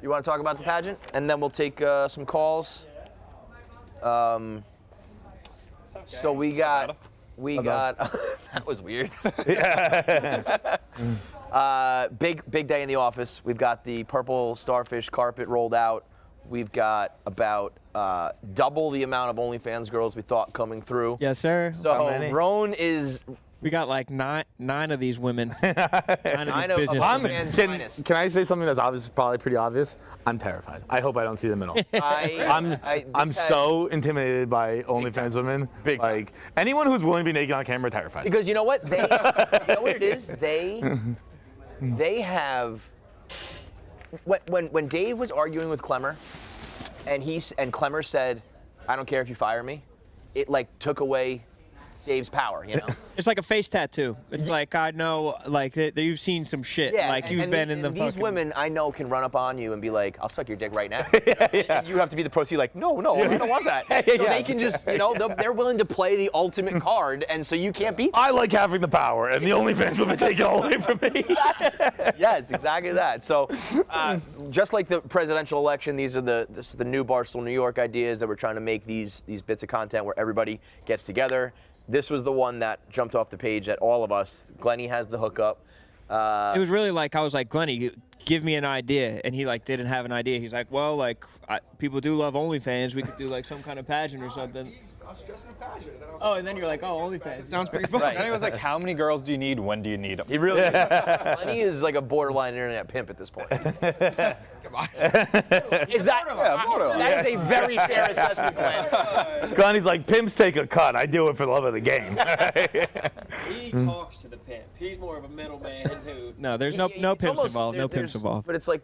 You want to talk about the pageant? And then we'll take some calls. So we got, that was weird. Big day in the office. We've got the purple starfish carpet rolled out. We've got about double the amount of OnlyFans girls we thought coming through. Yes, sir. So many? Rone is We got like nine of these women. Nine Nine of of- these business I'm- women. Can I say something that's obvious, probably pretty obvious? I'm terrified. I hope I don't see them at all. I'm so intimidated by OnlyFans women. Big time. Like anyone who's willing to be naked on camera terrifies. me. Because you know what? You know what it is? They have. When Dave was arguing with Clemmer, and Clemmer said, "I don't care if you fire me," it like took away Dave's power. You know. It's like a face tattoo. It's like, I know, like, that you've seen some shit. Yeah, like, you've and been in the these fucking... women I know can run up on you and be like, "I'll suck your dick right now." And you have to be the proceed like, no, I don't want that. So they can just, they're willing to play the ultimate card, and so you can't beat them. I like having the power, and the OnlyFans women take it all away from me. Yes, exactly that. So, just like the presidential election, this is the new Barstool New York ideas that we're trying to make these bits of content where everybody gets together. This was the one that jumped off the page at all of us. Glenny has the hookup. It was really like, I was like, Glenny, give me an idea. And he like didn't have an idea. He's like, well, like, people do love OnlyFans. We could do like some kind of pageant or something. Oh, and then you're like, oh, OnlyFans. Sounds pretty fun. And he was like, how many girls do you need? When do you need them? He really is. Glenny is like a borderline internet pimp at this point. Is that? Yeah, borderline. That is a very fair assessment, Glenn. Glenny's like, pimps take a cut. I do it for the love of the game. He talks to the pimp. He's more of a middleman who. No, there's no It's pimps almost- involved. No there's- pimps involved. But it's like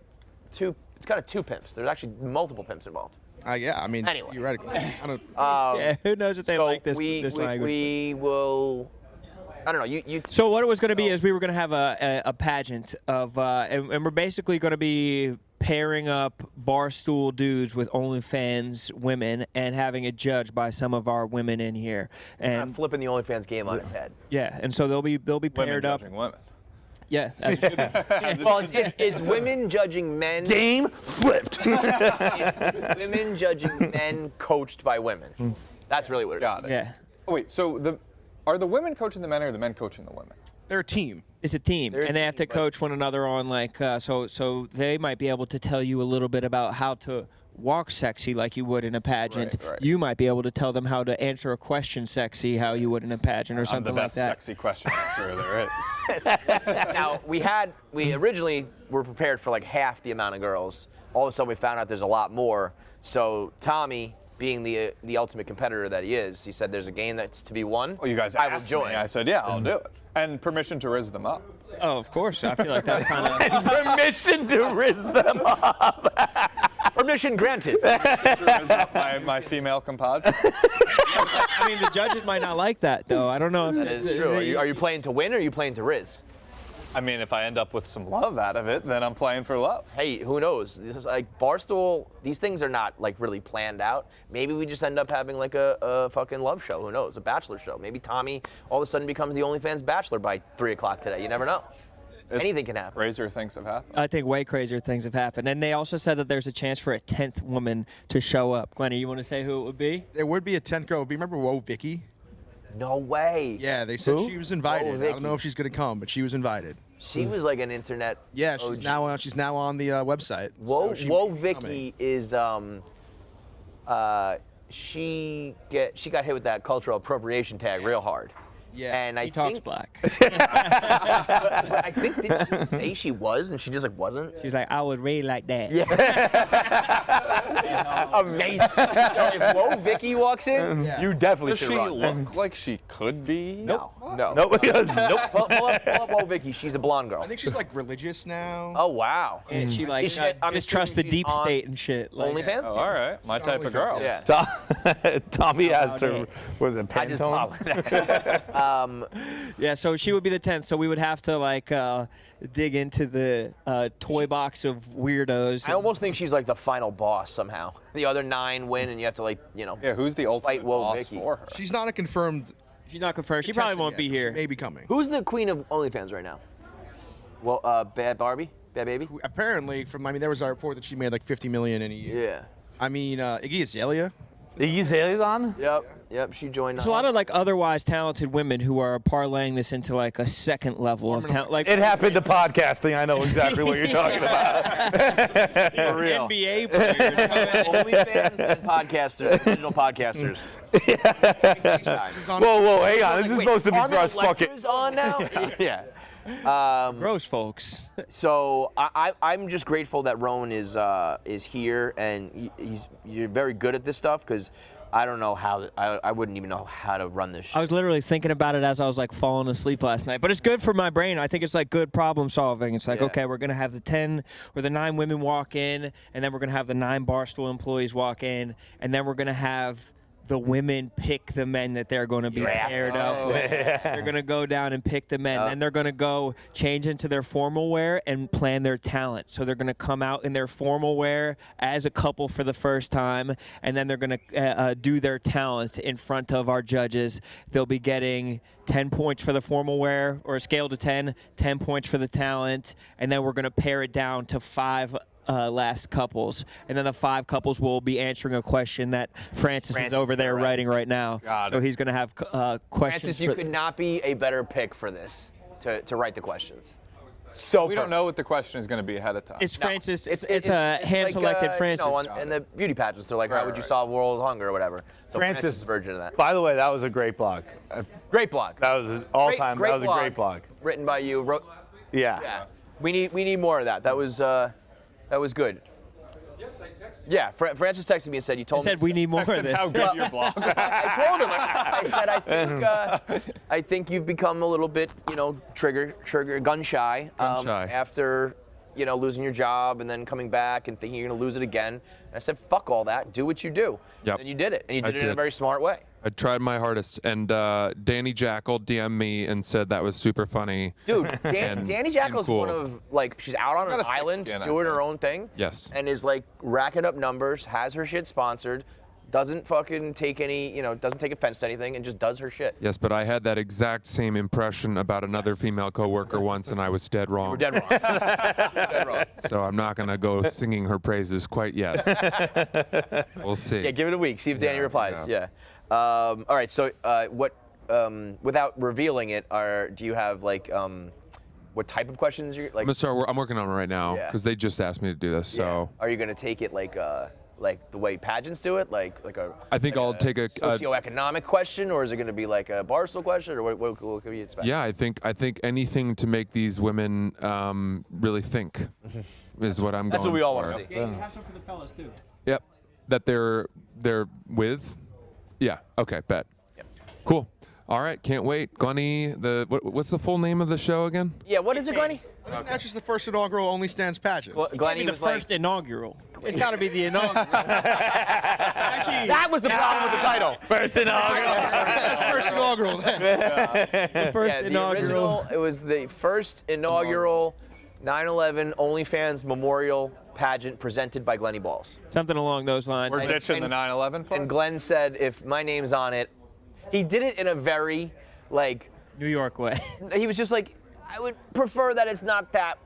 it's kind of two pimps. There's actually multiple pimps involved. Yeah, I mean, Anyway. theoretically. I don't. Yeah, who knows if they So like this we language. we will. I don't know. You. So what it was going to be is we were going to have a pageant of, and we're basically going to be pairing up Barstool dudes with OnlyFans women and having it judged by some of our women in here. And flipping the OnlyFans game on its head. yeah, and so they'll be Women paired up. judging women. Yeah, as it should be. Well, it's women judging men. Game flipped. It's women judging men coached by women. That's really what it is. Got it. Yeah, Oh, wait, so are the women coaching the men or the men coaching the women? They're a team. it's a team, They're a and they have to team, but- coach one another on like so they might be able to tell you a little bit about how to walk sexy like you would in a pageant. Right. You might be able to tell them how to answer a question sexy how you would in a pageant or I'm the something like best that. sexy question answerer there is. Now we originally were prepared for like half the amount of girls. All of a sudden we found out there's a lot more. So Tommy being the ultimate competitor that he is, he said there's a game that's to be won. Well, you guys I will asked join. me. I said, yeah, I'll do it. And permission to rizz them up. Oh, of course. I feel like that's kind of. Permission to rizz them up. Permission granted. To rizz up my female compadre. I mean, the judges might not like that, though. I don't know if That is true. Are you playing to win or are you playing to Riz? I mean, if I end up with some love out of it, then I'm playing for love. Hey, who knows? This is like Barstool. These things are not like really planned out. Maybe we just end up having like a fucking love show. Who knows? A bachelor show. Maybe Tommy all of a sudden becomes the OnlyFans bachelor by 3 o'clock today. You never know. Anything can happen. Crazier things have happened. I think way crazier things have happened. And they also said that there's a chance for a 10th woman to show up. Glennie, you want to say who it would be? There would be a 10th girl. Remember Whoa Vicky? No way. Yeah, they said she was invited. Whoa, I don't know if she's going to come, but she was invited. She was like an internet. Yeah, OG. she's now on the website. Whoa, so she Whoa may be Vicky coming. is she got hit with that cultural appropriation tag real hard. Yeah. And I He talks think, black. I think did she say she was and she just like wasn't? She's like, I would read like that. Yeah. Amazing. Yo, if Whoa Vicky walks in, you definitely Does should she run. look like she could be? No. No. Nope. Nope. Pull up Whoa Vicky. She's a blonde girl. I think she's like religious now. Oh wow. And she like Is she- I'm distrusts the assuming she's deep on state and shit. Like, OnlyFans? Oh, all right. My type of girl. Yeah. Tommy asked her, was it I just Pantone? popped. Yeah, so she would be the 10th. So we would have to like dig into the toy box of weirdos. I almost think she's like the final boss somehow. The other 9 win, and you have to like, Yeah, who's the ultimate Whoa boss Vicky. for her? She's not a confirmed. She's not confirmed. She probably won't be yet, but here. She may be coming. Who's the queen of OnlyFans right now? Well, Bad Barbie, Bad Baby. Apparently, there was a report that she made like 50 million in a year. Yeah. I mean, Iggy Azalea. Iggy Azalea's on? Yep. She joined. There's a lot of like otherwise talented women who are parlaying this into like a second level of talent. Like It happened to podcasting. I know exactly what you're talking about. for real. NBA players. OnlyFans and podcasters, digital podcasters. Whoa, hang on. This is Wait, supposed to be are for us the fucking. lectures on now? Yeah. Gross, folks. So I'm just grateful that Rone is here, and you're very good at this stuff because I don't know how I wouldn't even know how to run this shit. I was literally thinking about it as I was like falling asleep last night. But it's good for my brain. I think it's like good problem solving. It's like, Yeah. okay, we're going to have the 10 or the 9 women walk in, and then we're going to have the 9 Barstool employees walk in, and then we're going to have the women pick the men that they're going to be paired up with. They're going to go down and pick the men. And they're going to go change into their formal wear and plan their talent. So they're going to come out in their formal wear as a couple for the first time, and then they're going to do their talent in front of our judges. They'll be getting 10 points for the formal wear, or a scale to 10 points for the talent, and then we're going to pare it down to 5 last couples, and then the 5 couples will be answering a question that Francis is over there writing right now. So he's going to have questions. Francis, you could not be a better pick for this to write the questions. So We don't know what the question is going to be ahead of time. It's Francis. It's It's a hand-selected like, Francis. in the beauty pageants, they're like, how would you solve world hunger or whatever. So Francis is a version of that. By the way, that was a great blog. Great blog. That was an all-time. That was a great blog. Written by you. Yeah. Yeah. We need more of that. That was good. Yes, I texted you. Yeah, Francis texted me and said, you told He said we need more of this. How good your blog. I told him. I said, I think you've become a little bit, trigger gun shy. After, losing your job and then coming back and thinking you're going to lose it again. And I said, fuck all that. Do what you do. Yep. And you did it. And you I did it in a did. very smart way. I tried my hardest, and Danny Jackal DM'd me and said that was super funny. Dude, And Danny seemed Jackal's cool. one of, she's out on got an a thick island skin, I doing her think. own thing. Yes. And is, racking up numbers, has her shit sponsored, doesn't fucking take any, doesn't take offense to anything, and just does her shit. Yes, but I had that exact same impression about another female coworker once, and I was dead wrong. We're dead wrong. You're dead wrong. So I'm not going to go singing her praises quite yet. We'll see. Yeah, give it a week. See if Danny replies. Yeah. All right. So, without revealing it, do you have what type of questions you're like? I'm working on it right now Yeah. because they just asked me to do this. So Are you gonna take it like the way pageants do it, like a? I think I'll take a socioeconomic question, or is it gonna be like a Barstool question, or what can we expect? yeah. I think anything to make these women really think is what I'm going for. That's what we all want to see. Yeah, you have some for the fellas too. Yep. that they're with? Yeah. Okay. Bet. Yep. Cool. All right. Can't wait. Glenny, what's the full name of the show again? Yeah. What is it, Glenny? I think that's just the first inaugural Only Stands pageant. Glenny the was first inaugural. It's got to be the inaugural. Actually, that was the problem with the title. First inaugural. That's first inaugural. the first The inaugural. original, it was the first inaugural 9/11 OnlyFans Memorial Pageant presented by Glenny Balls. Something along those lines. We're ditching the 9/11 part. And Glenn said, if my name's on it, he did it in a very, like, New York way. he was just like, I would prefer that it's not that,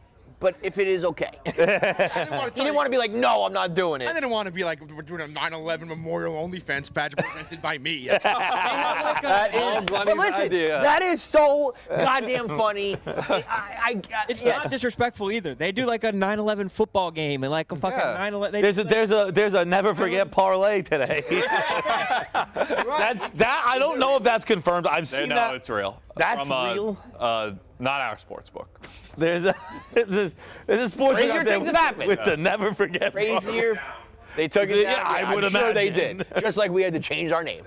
but if it is, okay. He didn't want to be like, no, I'm not doing it. I didn't want to be like, we're doing a 9/11 Memorial OnlyFans pageant presented by me. That is, but listen, idea. that is so goddamn funny. It's yes. not disrespectful either. They do like a 9/11 football game and like a fucking 9/11. There's a never forget parlay today. I don't know if that's confirmed. I've seen that. No, it's real. That's From, real? Not our sports book. There's a sports Crazier out there things have happened. with the never forget. Crazier. They took it down. Yeah, I would I'm sure they imagine. did. Just like we had to change our name.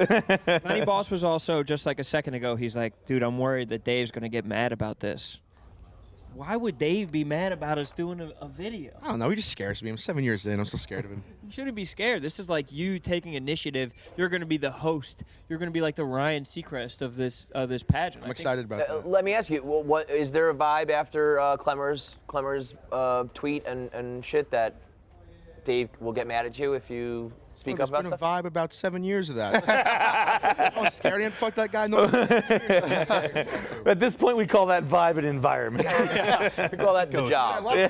Lenny Boss was also just like a second ago. He's like, dude, I'm worried that Dave's gonna get mad about this. Why would Dave be mad about us doing a video? I don't know. He just scares me. I'm 7 years in. I'm still scared of him. You shouldn't be scared. This is like you taking initiative. You're going to be the host. You're going to be like the Ryan Seacrest of this pageant. I'm excited about that. Let me ask you, what is there a vibe after Clemmer's tweet and shit that Dave will get mad at you if you speak up about There's been stuff? a vibe about 7 years of that. I was scared. I didn't fuck that guy. No. At this point, we call that vibe an environment. We call that the I job. love him.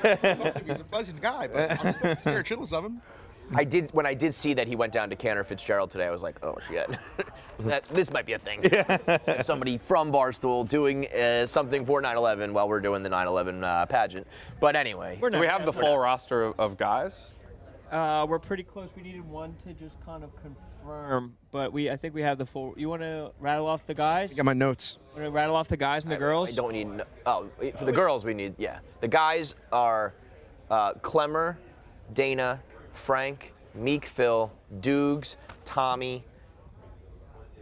He's a pleasant guy, but I'm still scared shitless of him. When I did see that he went down to Cantor Fitzgerald today, I was like, oh shit, this might be a thing. Somebody from Barstool doing something for 9/11 while we're doing the 9/11 pageant. But anyway, Do we have the full roster of guys? We're pretty close. We needed one to just kind of confirm, but I think we have the full. You want to rattle off the guys? I got my notes. Want to rattle off the guys and the girls? I don't need. For the girls, we need. Yeah, the guys are Clemmer, Dana, Frank, Meek, Phil, Dukes, Tommy.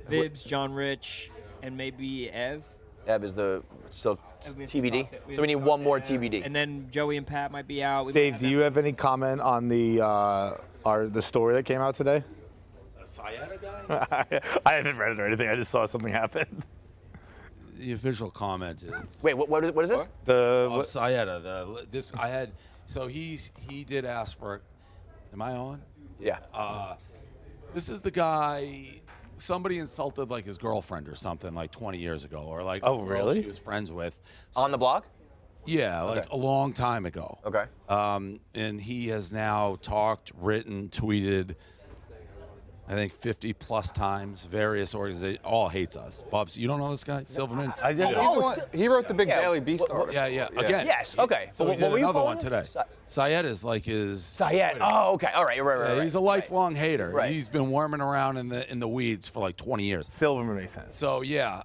Vibs, John Rich, and maybe Ev. Ev is still We have to TBD. talk So we need one more TBD. And then Joey and Pat might be out. Dave, do you have any comment on the story that came out today? I haven't read it or anything. I just saw something happen. The official comment is. Wait, what is this? Sayeda. So he did ask for. Am I on? Yeah. This is the guy. Somebody insulted like his girlfriend or something like 20 years ago, or like Oh, a girl really? she was friends with. On the blog? Yeah, like a long time ago. Okay. And he has now talked, written, tweeted, I think 50 plus times, various organizations, all hates us. Bubs, you don't know this guy? Silverman? I did. He wrote the big Yeah, Daily Beast article. Yeah. Again. Yes, okay. So So he did what were you another calling one him? today. Syed is like his. Syed. Oh, okay. All right. Right. Yeah, he's a lifelong hater. Right. He's been worming around in the weeds for like 20 years. Silverman makes sense. So yeah,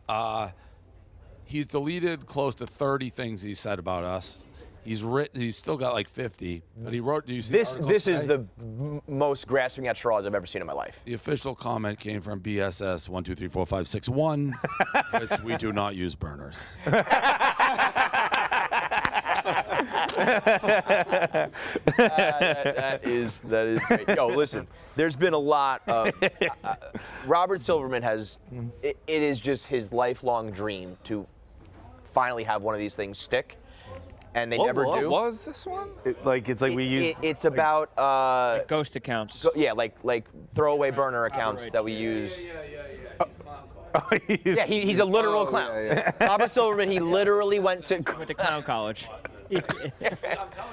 he's deleted close to 30 things he said about us. He's still got like 50, but he wrote. Do you see the article This is today? the most grasping at straws I've ever seen in my life. The official comment came from Bss123456, which we do not use burners. That is great. Yo, listen, there's been a lot of Robert Silverman has. It is just his lifelong dream to finally have one of these things stick, and they never do. What was this one? It's about Ghost accounts. like throwaway burner accounts that we use. Yeah, he's a literal clown. Robert Silverman, he literally went to clown college. I'm telling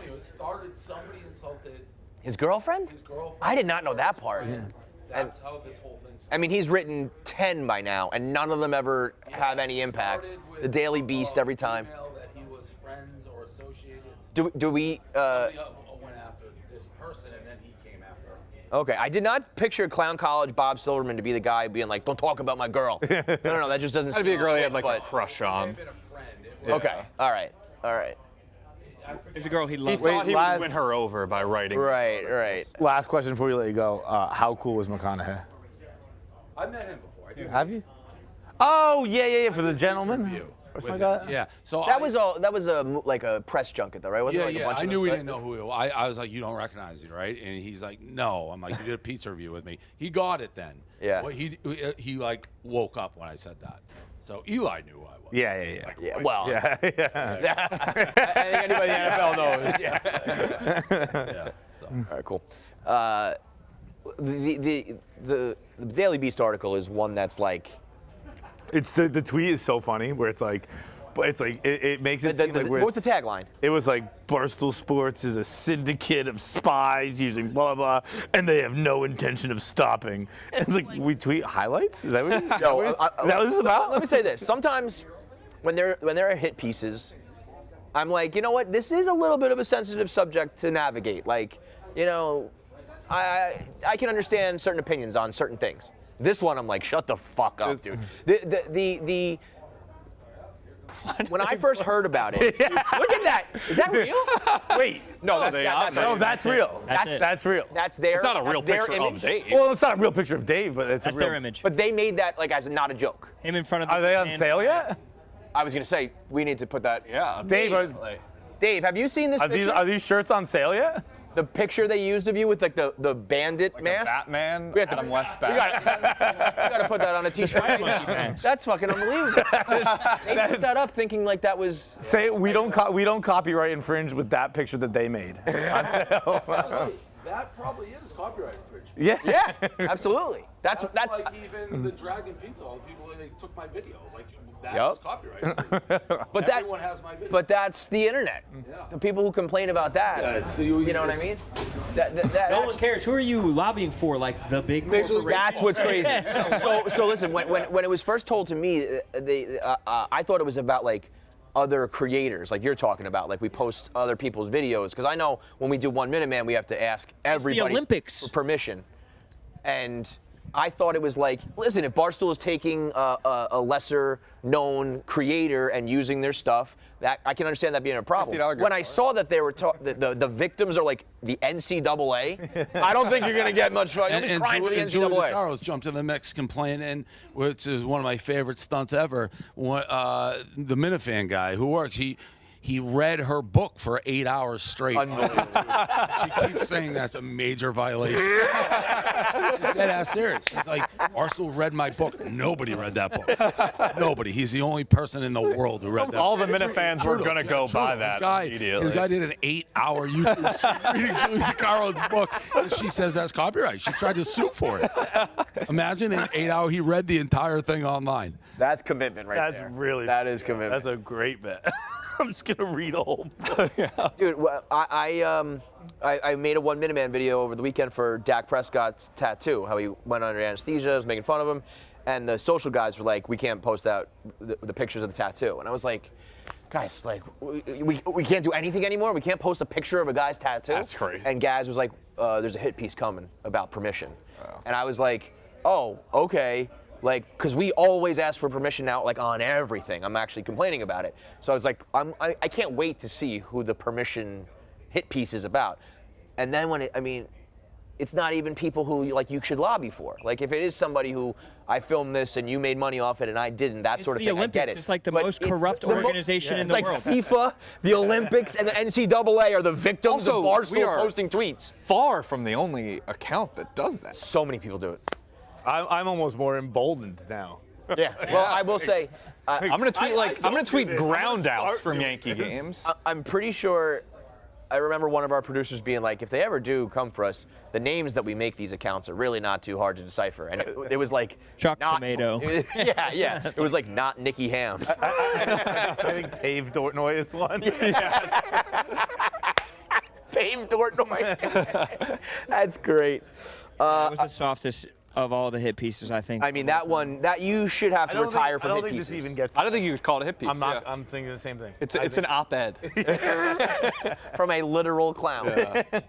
you, it started. Somebody insulted his girlfriend. I did not know that part. Yeah. That's how this whole thing started. I mean, he's written 10 by now, and none of them ever have any impact. The Daily Beast every time. That he was friends or associated. Do we? Somebody went after this person, and then he came after us. Okay, I did not picture Clown College Bob Silverman to be the guy being like, "Don't talk about my girl." No, that just doesn't. That'd be a girl he had like but, a crush on. Okay, all right. There's a girl he He loves. thought he last- would win her over by writing. Right. Last question before we let you go. How cool was McConaughey? I met him before. I do. Have you? Oh, yeah, for the gentleman. What's my guy? Yeah. So That was like a press junket though, right? Wasn't Yeah, it like yeah. a bunch I of knew those he sites? didn't know who he was. I was like, you don't recognize me, right? And he's like, no. I'm like, you did a pizza review with me. He got it then. Yeah. Well, he like woke up when I said that. So Eli knew who I was. Yeah. Like, Yeah, right. well, Yeah. I think anybody in the NFL knows. Yeah. Yeah. So. All right, cool. The Daily Beast article is one that's like. It's the tweet is so funny where it's like, but it's like it makes it seem like we're. What's the tagline? It was like Barstool Sports is a syndicate of spies using blah blah, and they have no intention of stopping. And it's like we tweet highlights. Is that what? Is that what this is about? Let me say this. Sometimes when there are hit pieces, I'm like, you know what? This is a little bit of a sensitive subject to navigate. Like, you know, I can understand certain opinions on certain things. This one, I'm like, shut the fuck up, dude. When I first heard about it, look at that. Is that real? Wait, No, that's real. That's real. That's their. It's not a real that's their picture of image. Dave. Well, it's not a real picture of Dave, but it's That's a real. their image. But they made that like as not a joke. Him in front of the Are they on stand. sale yet? I was gonna say we need to put that. Yeah. Dave, have you seen this picture? Are these shirts on sale yet? The picture they used of you with like the bandit Like mask. a Batman, We have to- Adam West We Batman. gotta put that on a t-shirt. That's fucking unbelievable. They put that up thinking like that was. Say we don't copyright infringe with that picture that they made. That probably is copyright infringement. Yeah. Yeah, absolutely. That's like even the Dragon Pizza. All the people like, took my video. Like that Yup. is copyright infringement. But that. Everyone has my video. But that's the internet. Yeah. The people who complain about that. Yeah, it's- you you know what I mean? That No that's, one cares. Who are you lobbying for? Like the big corporation? That's what's crazy. So listen, when it was first told to me, I thought it was about like other creators, like you're talking about, like we post other people's videos, because I know when we do 1 Minute Man, we have to ask everybody Olympics. for permission, and I thought it was like, listen, if Barstool is taking a lesser known creator and using their stuff, that I can understand that being a problem. $50 When I saw that they were the victims are like the NCAA, I don't think you're gonna get much. Nobody's crying for the Julie NCAA. DeCaro's jumped in the mix complaining, which is one of my favorite stunts ever. The Minifan guy who works, he read her book for 8 hours straight. She keeps saying that's a major violation. She's dead ass serious. She's like, Barstool read my book. Nobody read that book. Nobody. He's the only person in the world who read that All book. the Minifans were going to go buy that immediately. This guy did an 8-hour YouTube stream reading Julie DeCaro's book, and she says that's copyright. She tried to sue for it. Imagine in 8 hours he read the entire thing online. That's commitment right there. That's really. That is commitment. That's a great bet. I'm just gonna read a whole book. Dude, well, I made a 1 Minute Man video over the weekend for Dak Prescott's tattoo, how he went under anesthesia, was making fun of him, and the social guys were like, we can't post out the pictures of the tattoo. And I was like, guys, like, we can't do anything anymore? We can't post a picture of a guy's tattoo? That's crazy. And Gaz was like, there's a hit piece coming about permission. And I was like, oh, okay. Like, because we always ask for permission now, like on everything. I'm actually complaining about it. So I was like, I can't wait to see who the permission hit piece is about. And then it's not even people who like you should lobby for. Like if it is somebody who I filmed this and you made money off it and I didn't, that sort of thing, I get Olympics. it. It's like the But most it's corrupt organization in the it's world. like FIFA, the Olympics, and the NCAA are the victims Also, of we Barstool are posting tweets. Far from the only account that does that. So many people do it. I'm almost more emboldened now. Yeah. Well, I will say. I'm gonna tweet I'm gonna tweet do this. I'm ground gonna outs start from doing Yankee this. games. I'm pretty sure. I remember one of our producers being like, if they ever do come for us, the names that we make these accounts are really not too hard to decipher. And it was like Chuck not, Tomato. Yeah. It was like not Nicky Hams. I think Pave Dortnoy is one. Pave Dortnoy. That's great. That was the softest of all the hit pieces, I think. I mean, that one, that you should have to retire from I hit don't think pieces. this even gets. I don't think you could call it a hit piece. I'm thinking the same thing. It's an op-ed. From a literal clown.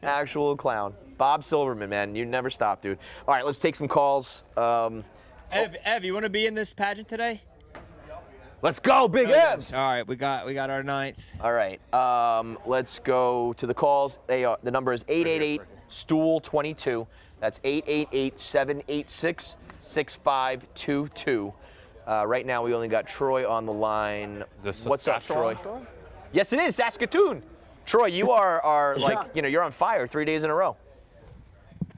Actual clown. Bob Silverman, man, you never stop, dude. All right, let's take some calls. Ev, you want to be in this pageant today? Let's go, Big M's. All right, we got our 9th. All right, let's go to the calls. The number is 888-STOOL-22. That's 888-786-6522. Right now, we only got Troy on the line. Is this What's up, Troy? Saskatchewan? Yes, it is Saskatoon. Troy, you are you're on fire 3 days in a row.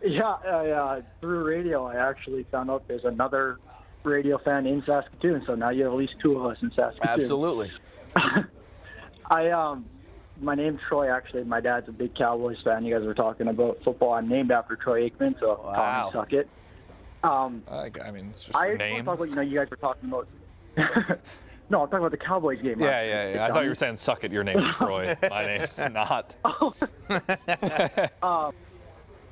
Yeah, through radio, I actually found out there's another radio fan in Saskatoon, so now you have at least 2 of us in Saskatoon. Absolutely. My name's Troy, actually. My dad's a big Cowboys fan. You guys were talking about football. I'm named after Troy Aikman, so Wow. suck it. I mean, it's just I your want to name. talk about, you guys were talking about... No, I'm talking about the Cowboys game. Yeah. I thought you were saying suck it. Your name's Troy. My name's not.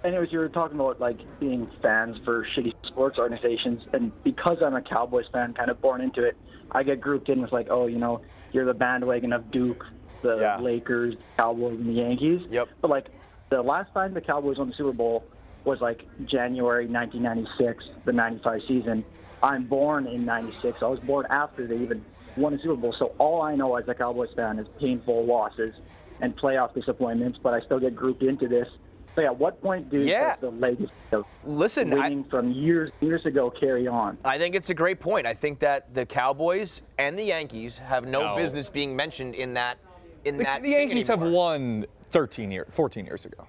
Anyways, you were talking about like being fans for shitty sports organizations, and because I'm a Cowboys fan, kind of born into it, I get grouped in with like, oh, you're the bandwagon of Duke, the Lakers, Cowboys, and the Yankees. Yep. But like the last time the Cowboys won the Super Bowl was like January 1996, the 95 season. I'm born in 96. I was born after they even won the Super Bowl. So all I know as a Cowboys fan is painful losses and playoff disappointments, but I still get grouped into this. So at what point do the legacy of winning from years ago carry on? I think it's a great point. I think that the Cowboys and the Yankees have no business being mentioned in that. The Yankees have won 14 years ago.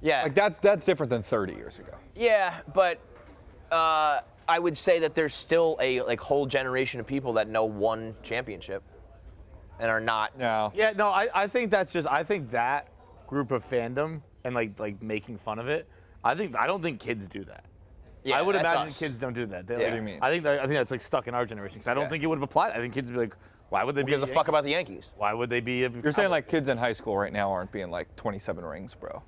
Yeah. Like that's different than 30 years ago. Yeah, but I would say that there's still a whole generation of people that know one championship and are not. No. Yeah, no, I think that's just that group of fandom and like making fun of it. I don't think kids do that. Yeah, I would that's imagine us. kids don't do that. Yeah. Like, What do you mean? I think that's like stuck in our generation. Because I don't think it would have applied. I think kids would be like, why would they Who be? gives a fuck about the Yankees? Why would they be? You're saying like kids in high school right now aren't being like 27 rings, bro.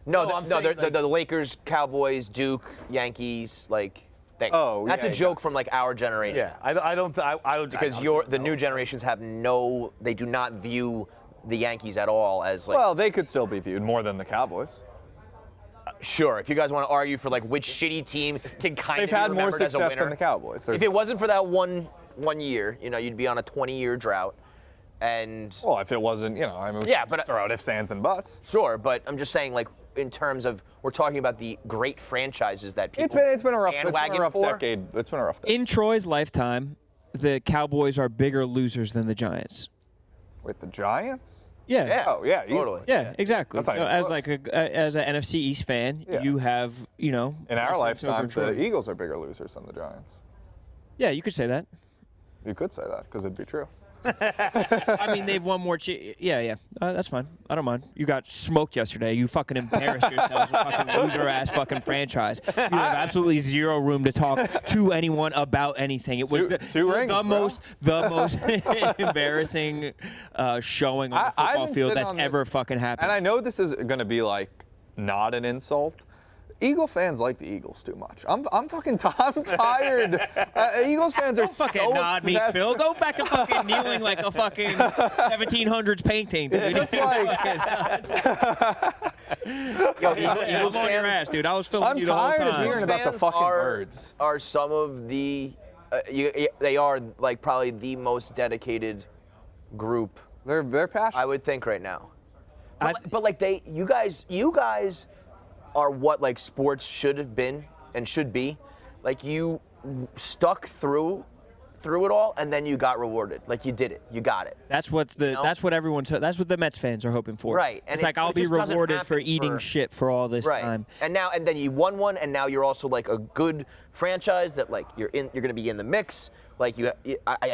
No, I'm saying, they're like- the Lakers, Cowboys, Duke, Yankees, like. Oh, that's yeah, a joke from like our generation. Yeah, I don't. I would because the new generations have they do not view the Yankees at all as like. Well, they could still be viewed more than the Cowboys. Sure, if you guys want to argue for like which shitty team can kind They've of be had more remembered as a success winner. than the Cowboys. If it wasn't for that one year, you'd be on a 20-year drought. And well, if it wasn't, I mean, yeah, but throw out ifs, ands, and buts. Sure, but I'm just saying, like, in terms of we're talking about the great franchises that people. It's been a rough for. decade. It's been a rough decade. In Troy's lifetime, the Cowboys are bigger losers than the Giants. With the Giants? Yeah. Oh, yeah, easily. Totally. Yeah, exactly. That's not So even as close. like as an NFC East fan, you have In our lifetime, Troy. the Eagles are bigger losers than the Giants. Yeah, you could say that. You could say that because it'd be true. I mean, they've won more. Yeah. That's fine. I don't mind. You got smoked yesterday. You fucking embarrassed yourselves. A fucking loser-ass fucking franchise. You have absolutely zero room to talk to anyone about anything. It was the most embarrassing showing on the football field that's ever fucking happened. And I know this is going to be like not an insult. Eagle fans like the Eagles too much. I'm fucking I'm tired. Eagles fans are Don't fucking so nod me, obsessed. Phil. Go back to fucking kneeling like a fucking 1700s painting, dude. It's like, I'm on your ass, dude. I was filming you the whole tired of time. hearing about the fucking birds. Are some of the they are like probably the most dedicated group. They're passionate. I would think right now. But like you guys are what like sports should have been and should be. Like you stuck through it all, and then you got rewarded. Like you did it. You got it. That's what that's what the Mets fans are hoping for. Right. And It's like I'll be rewarded for eating shit for all this time. And then you won one, and now you're also like a good franchise that like you're gonna be in the mix. Like I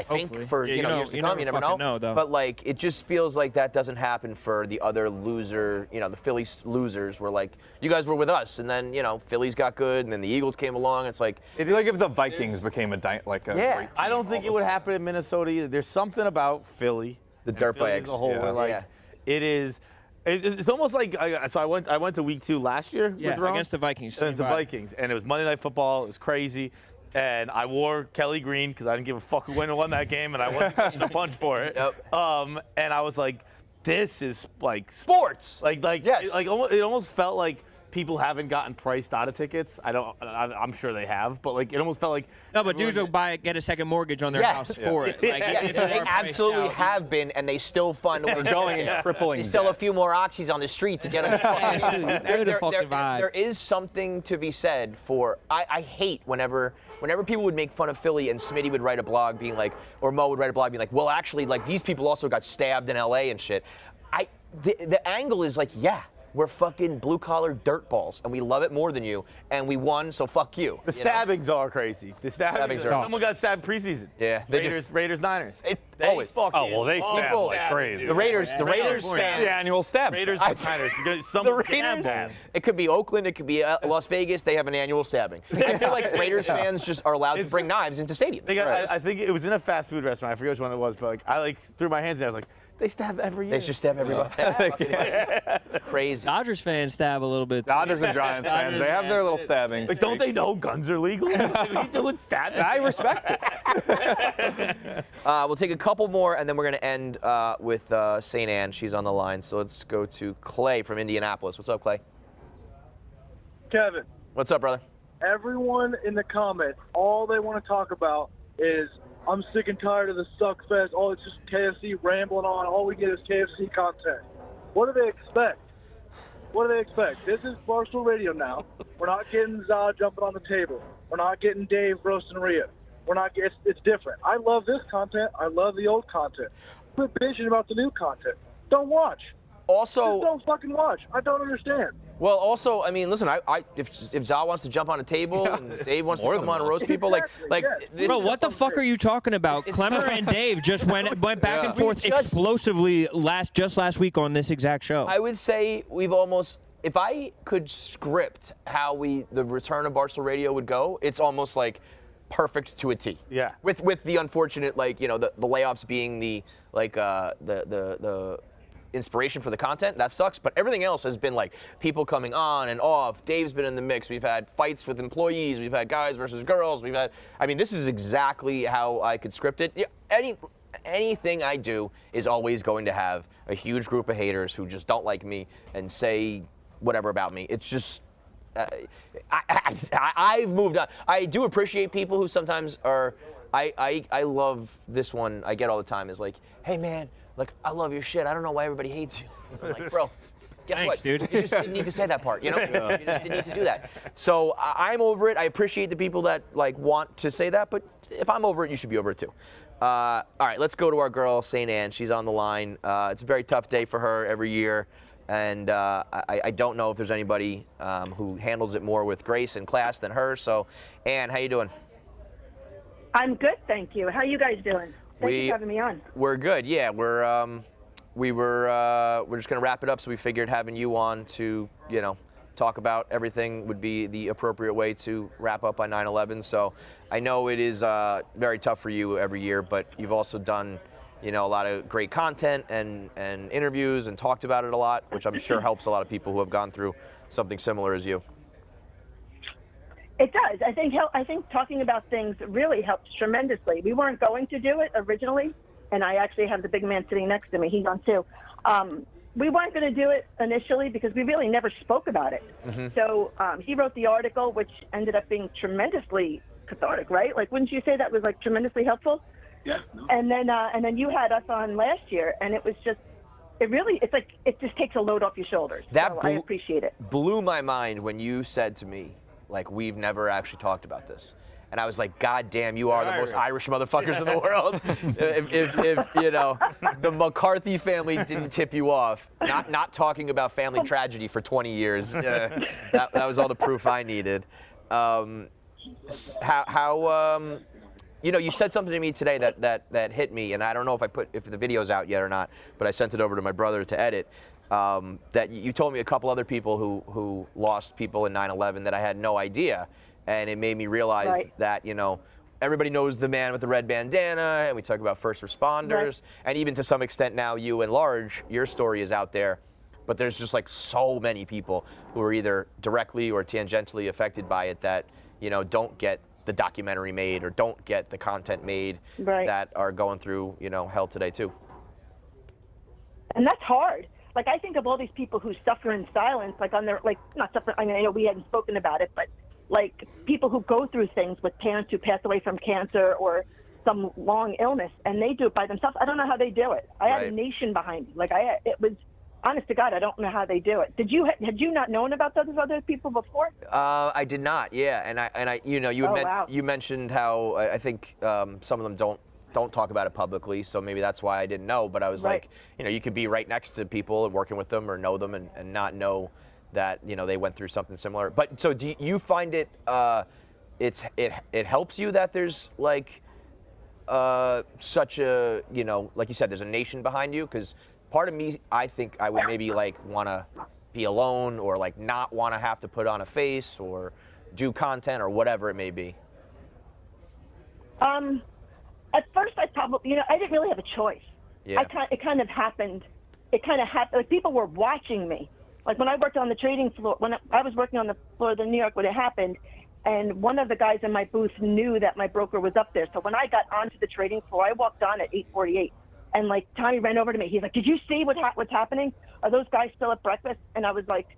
think Hopefully. for years to come, you never know. Though. But like it just feels like that doesn't happen for the other loser. The Phillies losers were like, you guys were with us, and then Phillies got good, and then the Eagles came along. It's like It's like if the Vikings became a great team. I don't think it would happen in Minnesota either. There's something about Philly, the dirtbags as a whole, where like it is. It's almost like so. I went to week 2 last year with Rone against the Vikings. Against the Vikings, and it was Monday Night Football. It was crazy. And I wore Kelly green because I didn't give a fuck who won or won that game, and I wasn't catching a punch for it. Yep. And I was like, this is like sports. Like yes. it almost felt like people haven't gotten priced out of tickets. I'm sure they have, but like it almost felt like no, but dudes will get a second mortige on their house for it. Like, even if they you are priced absolutely out, have been, and they still find a way to going get and crippling They sell a debt. few more oxys on the street to get them. There is something to be said for. I hate whenever people would make fun of Philly and Smitty would write a blog being like, or Mo would write a blog being like, well, actually, like these people also got stabbed in LA and shit. The angle is like, yeah, we're fucking blue-collar dirtballs, and we love it more than you, and we won, so fuck you. The stabbings are crazy. The stabbings are. Someone got stabbed preseason. Yeah. Raiders, Niners. They stab like crazy. The Raiders stab. The annual stab. Raiders, Niners. The Raiders. It could be Oakland. It could be Las Vegas. They have an annual stabbing. I feel like Raiders fans just are allowed to bring knives into stadiums. I think it was in a fast food restaurant. I forget which one it was, but like I threw my hands in. I was like, they stab every year. They just stab everybody. Crazy. Dodgers fans stab a little bit. Dodgers and Giants fans, they have their little stabbing. Like, don't they know guns are legal? What are you doing stabbing? I respect it. We'll take a couple more, and then we're going to end with St. Anne. She's on the line. So let's go to Clay from Indianapolis. What's up, Clay? Kevin. What's up, brother? Everyone in the comments, all they want to talk about is, I'm sick and tired of the suck fest. Oh, it's just KFC rambling on. All we get is KFC content. What do they expect? What do they expect? This is Barstool Radio now. We're not getting Za jumping on the table. We're not getting Dave roasting Rhea. It's different. I love this content. I love the old content. Quit bitching about the new content. Don't watch. Also, just don't fucking watch. I don't understand. Well, also, I mean, listen, if Za wants to jump on a table and Dave wants to come on and roast people, Bro, what the fuck are you talking about? Clemmer and Dave just went back and forth explosively just last week on this exact show. I would say we've almost, if I could script how the return of Barstool Radio would go, it's almost like perfect to a T. Yeah. With the unfortunate, the layoffs being the inspiration for the content, that sucks, but everything else has been like people coming on and off. Dave's been in the mix. We've had fights with employees. We've had guys versus girls. This is exactly how I could script it. Yeah, anything I do is always going to have a huge group of haters who just don't like me and say whatever about me. It's just, I've moved on. I do appreciate people who sometimes are, I love this one I get all the time is like, hey man, I love your shit. I don't know why everybody hates you. I'm like, bro, guess Thanks, what? Dude. You just didn't need to say that part, you know? You just didn't need to do that. So I'm over it. I appreciate the people that want to say that, but if I'm over it, you should be over it too. All right, let's go to our girl, St. Anne. She's on the line. It's a very tough day for her every year, and I don't know if there's anybody who handles it more with grace and class than her. So, Anne, how you doing? I'm good, thank you. How you guys doing? Thank you for having me on. We're good. Yeah, we're just gonna wrap it up. So we figured having you on to talk about everything would be the appropriate way to wrap up on 9/11. So I know it is very tough for you every year, but you've also done a lot of great content and interviews and talked about it a lot, which I'm sure helps a lot of people who have gone through something similar as you. It does. I think talking about things really helps tremendously. We weren't going to do it originally, and I actually have the big man sitting next to me. He's on too. We weren't going to do it initially because we really never spoke about it. Mm-hmm. So he wrote the article, which ended up being tremendously cathartic, right? Wouldn't you say that was tremendously helpful? Yeah. No. And then you had us on last year, and it was just, it just takes a load off your shoulders. So I appreciate it. Blew my mind when you said to me, we've never actually talked about this. And I was like, God damn, you are the most Irish motherfuckers in the world. if the McCarthy family didn't tip you off, not talking about family tragedy for 20 years, that was all the proof I needed. You said something to me today that hit me, and I don't know if the video's out yet or not, but I sent it over to my brother to edit. That you told me a couple other people who lost people in 9/11 that I had no idea, and it made me realize that everybody knows the man with the red bandana, and we talk about first responders, and even to some extent now you and Large, your story is out there, but there's just so many people who are either directly or tangentially affected by it that don't get the documentary made or don't get the content made that are going through hell today too. And that's hard. like, I think of all these people who suffer in silence, like on their, like, not suffer, I mean, I know we hadn't spoken about it, but like people who go through things with parents who pass away from cancer or some long illness, and they do it by themselves. I don't know how they do it. I had a nation behind me. Like, it was, honest to God, I don't know how they do it. Had you not known about those other people before? I did not. Yeah, and I, you know, you mentioned how I think some of them don't talk about it publicly, so maybe that's why I didn't know. But I was like, you know, you could be right next to people and working with them or know them and not know that, you know, they went through something similar. But so do you find it it helps you that there's like such a, you know, like you said, there's a nation behind you? Because part of me, I think I would maybe like want to be alone or like not want to have to put on a face or do content or whatever it may be. At first, I probably, you know, I didn't really have a choice. Yeah. It kind of happened. Like, people were watching me. Like, when I worked on the trading floor, when I was working on the floor of the New York when it happened, and one of the guys in my booth knew that my broker was up there. So when I got onto the trading floor, I walked on at 8:48, and like Tommy ran over to me. He's like, "Did you see what's happening? Are those guys still at breakfast?" And I was like,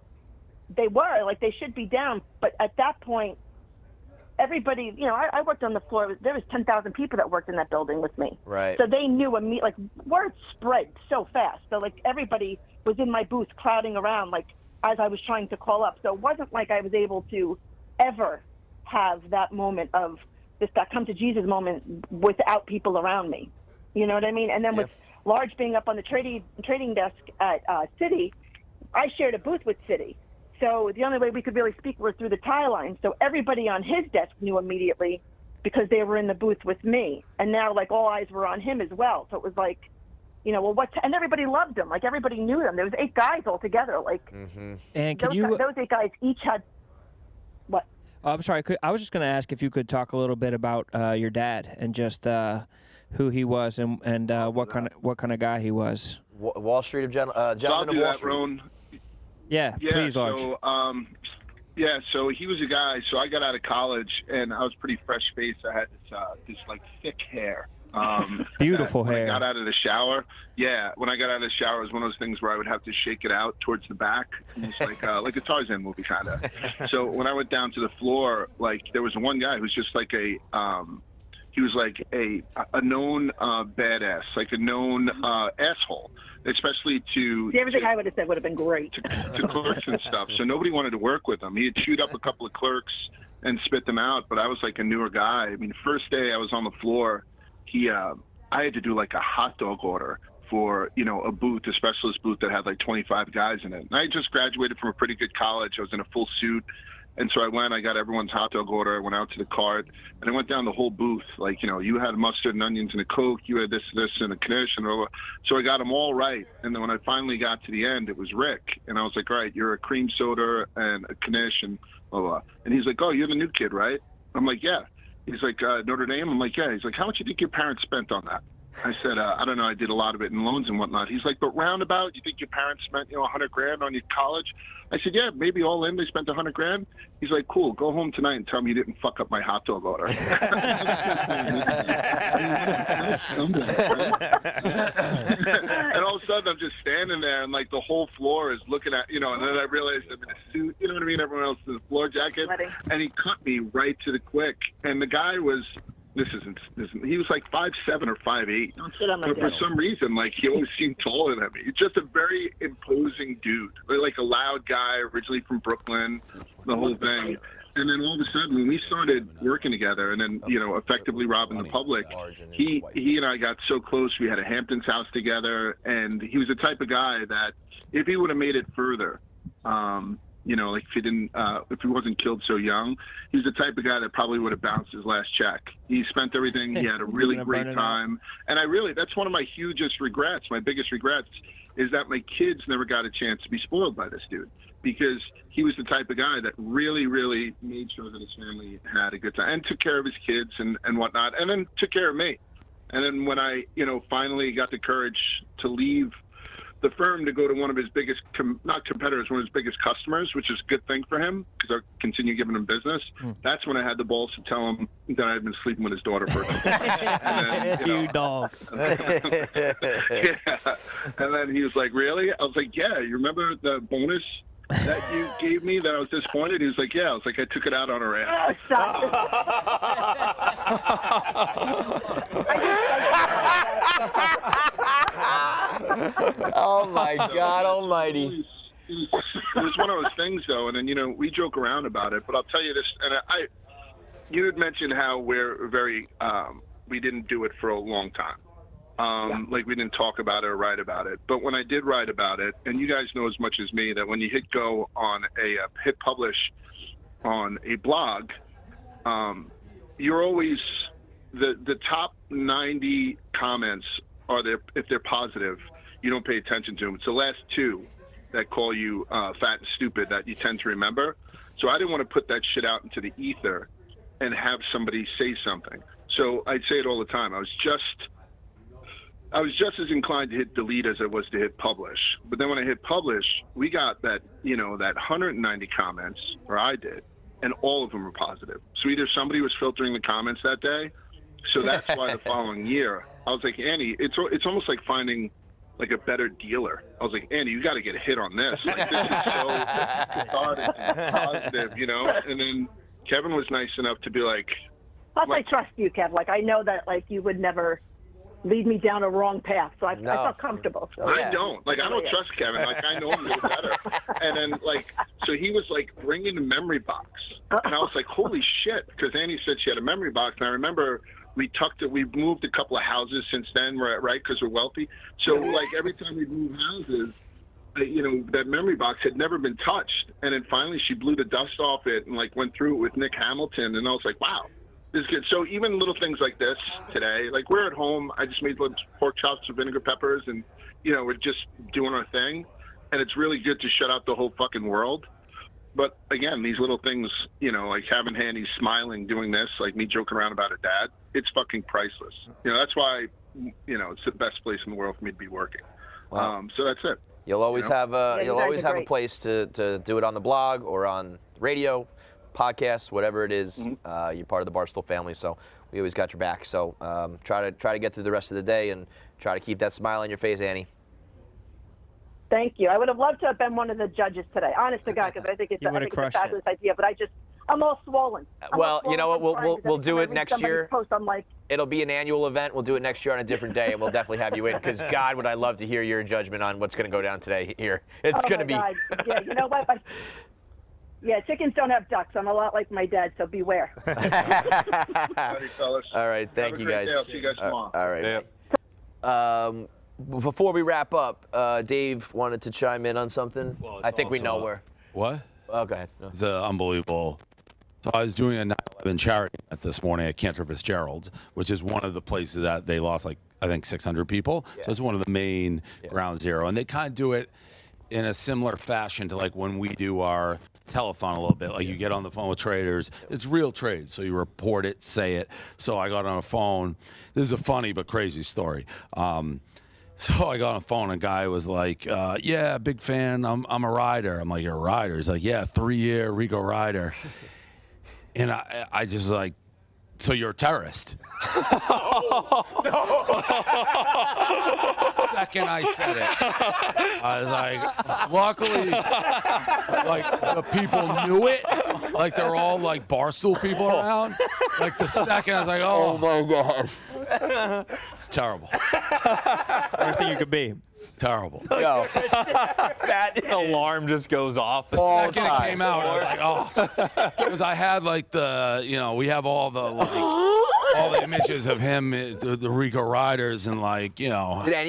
"They were. Like, they should be down." But at that point, everybody, you know, I worked on the floor. There was 10,000 people that worked in that building with me. Right. So they knew like word spread so fast. So like everybody was in my booth crowding around like as I was trying to call up. So it wasn't like I was able to ever have that moment of that come to Jesus moment without people around me. You know what I mean? And then with Large being up on the trading desk at Citi, I shared a booth with Citi. So the only way we could really speak was through the tie line. So everybody on his desk knew immediately because they were in the booth with me. And now, like, all eyes were on him as well. So it was like, you know, well, and everybody loved him. Like, everybody knew them. There was 8 guys altogether. Like, And those 8 guys each had, what? Oh, I'm sorry. I was just going to ask if you could talk a little bit about your dad and just who he was and what kind of guy he was. Wall Street of gentlemen of Wall Street. Rone. Yeah, please, Large. So, so he was a guy. So I got out of college, and I was pretty fresh-faced. I had this like thick hair. Beautiful hair. When I got out of the shower, when I got out of the shower, it was one of those things where I would have to shake it out towards the back, almost like a Tarzan movie kind of. So when I went down to the floor, like there was one guy who was just like he was like a known badass, like a known asshole, especially to everything I would have said would have been great to clerks and stuff. So nobody wanted to work with him. He had chewed up a couple of clerks and spit them out, but I was like a newer guy. I mean, first day I was on the floor, I had to do like a hot dog order for, you know, a booth, a specialist booth that had like 25 guys in it. And I just graduated from a pretty good college. I was in a full suit. And so I got everyone's hot dog order. I went out to the cart, and I went down the whole booth. Like, you know, you had mustard and onions and a Coke. You had this, and a knish, and blah, blah. So I got them all right. And then when I finally got to the end, it was Rick. And I was like, all right, you're a cream soda and a knish and blah, blah. And he's like, oh, you're the new kid, right? I'm like, yeah. He's like, Notre Dame? I'm like, yeah. He's like, how much do you think your parents spent on that? I said, I don't know. I did a lot of it in loans and whatnot. He's like, but roundabout, you think your parents spent, you know, $100,000 on your college? I said, yeah, maybe all in they spent $100,000. He's like, cool. Go home tonight and tell me you didn't fuck up my hot dog order. And all of a sudden, I'm just standing there, and like the whole floor is looking at, you know. And then I realized I'm in a suit, you know what I mean? Everyone else is in a floor jacket, and he cut me right to the quick. And the guy was. He was like 5'7" or 5'8". But for some reason, like, he always seemed taller than me. He's just a very imposing dude, like a loud guy, originally from Brooklyn, the whole thing. And then all of a sudden, when we started working together, and then, you know, effectively robbing the public, he and I got so close. We had a Hamptons house together, and he was the type of guy that if he would have made it further, you know, like if he wasn't killed so young, he's the type of guy that probably would have bounced his last check. He spent everything. He had a really great time. And that's one of my hugest regrets. My biggest regrets is that my kids never got a chance to be spoiled by this dude, because he was the type of guy that really, really made sure that his family had a good time and took care of his kids and whatnot, and then took care of me. And then when I, you know, finally got the courage to leave the firm to go to one of his biggest, not competitors, one of his biggest customers, which is a good thing for him because I continue giving him business. That's when I had the balls to tell him that I had been sleeping with his daughter for a couple of months. And then, You dog. Yeah. And then he was like, really? I was like, yeah. You remember the bonus that you gave me that I was disappointed? He was like, yeah. I was like, I took it out on her ass. Oh my God Almighty! It was one of those things, though, and then we joke around about it. But I'll tell you this, and you had mentioned how we're very we didn't do it for a long time. Like we didn't talk about it or write about it. But when I did write about it, and you guys know as much as me that when you hit go on hit publish on a blog, you're always the top 90 comments are there. If they're positive, you don't pay attention to them. It's the last 2 that call you fat and stupid that you tend to remember. So I didn't want to put that shit out into the ether and have somebody say something. So I'd say it all the time. I was just as inclined to hit delete as I was to hit publish. But then when I hit publish, we got that, that 190 comments, or I did, and all of them were positive. So either somebody was filtering the comments that day. So that's why the following year, I was like, Andy, it's almost like finding like a better dealer. I was like, Andy, you got to get a hit on this. Like, this is so cathartic and positive, And then Kevin was nice enough to be like. Plus, I trust you, Kev. Like, I know that like you would never lead me down a wrong path, so I felt comfortable. So, I don't. Like, I don't trust Kevin. Like, I know him a little better. And then, so he was like bringing the memory box, and I was like, holy shit, because Annie said she had a memory box, and I remember. We've moved a couple of houses since then, right? Because we're wealthy. So, like, every time we move houses, that memory box had never been touched. And then finally she blew the dust off it and, like, went through it with Nick Hamilton. And I was like, wow, this is good. So even little things like this today, like, we're at home. I just made pork chops with vinegar peppers and, we're just doing our thing. And it's really good to shut out the whole fucking world. But again, these little things, like having Handy smiling doing this, like me joking around about it, Dad, it's fucking priceless. That's why, it's the best place in the world for me to be working. Wow. So that's it. You'll always have a a place to do it on the blog or on radio, podcast, whatever it is. You're part of the Barstool family, so we always got your back. So try to get through the rest of the day and try to keep that smile on your face, Annie. Thank you. I would have loved to have been one of the judges today, honest to God, because I think it's a fabulous idea. But I'm all swollen. You know what? We'll do it next year. Post, I'm like, it'll be an annual event. We'll do it next year on a different day, and we'll definitely have you in. Because God, would I love to hear your judgment on what's going to go down today here. It's going to be. God. Yeah, you know what? Yeah, chickens don't have ducks. I'm a lot like my dad, so beware. Howdy, fellas. All right, thank you guys. I'll see you guys tomorrow. All right. Before we wrap up, Dave wanted to chime in on something. Well, I think we know where. What? Oh, go ahead. No. It's unbelievable. So I was doing a 9/11 charity event this morning at Cantor Fitzgerald's, which is one of the places that they lost, like, I think 600 people. Yeah. So it's one of the main ground zero. And they kind of do it in a similar fashion to, like, when we do our telethon a little bit. Like, you get on the phone with traders. It's real trades. So you report it, say it. So I got on a phone. This is a funny but crazy story. So I got on the phone, and a guy was like, yeah, big fan. I'm a Ryder. I'm like, you're a Ryder? He's like, yeah, 3-year Rico Ryder. And I just like, so you're a terrorist. Second I said it, I was like, luckily, like, the people knew it. Like, they're all, like, Barstool people around. Like, the second I was like, oh my God. It's terrible. Worst thing you could be. Terrible. Yo, that alarm just goes off. The second it came out, I was like, oh. Because I had, like, we have all the, like, all the images of him, the Rico Riders, and, like,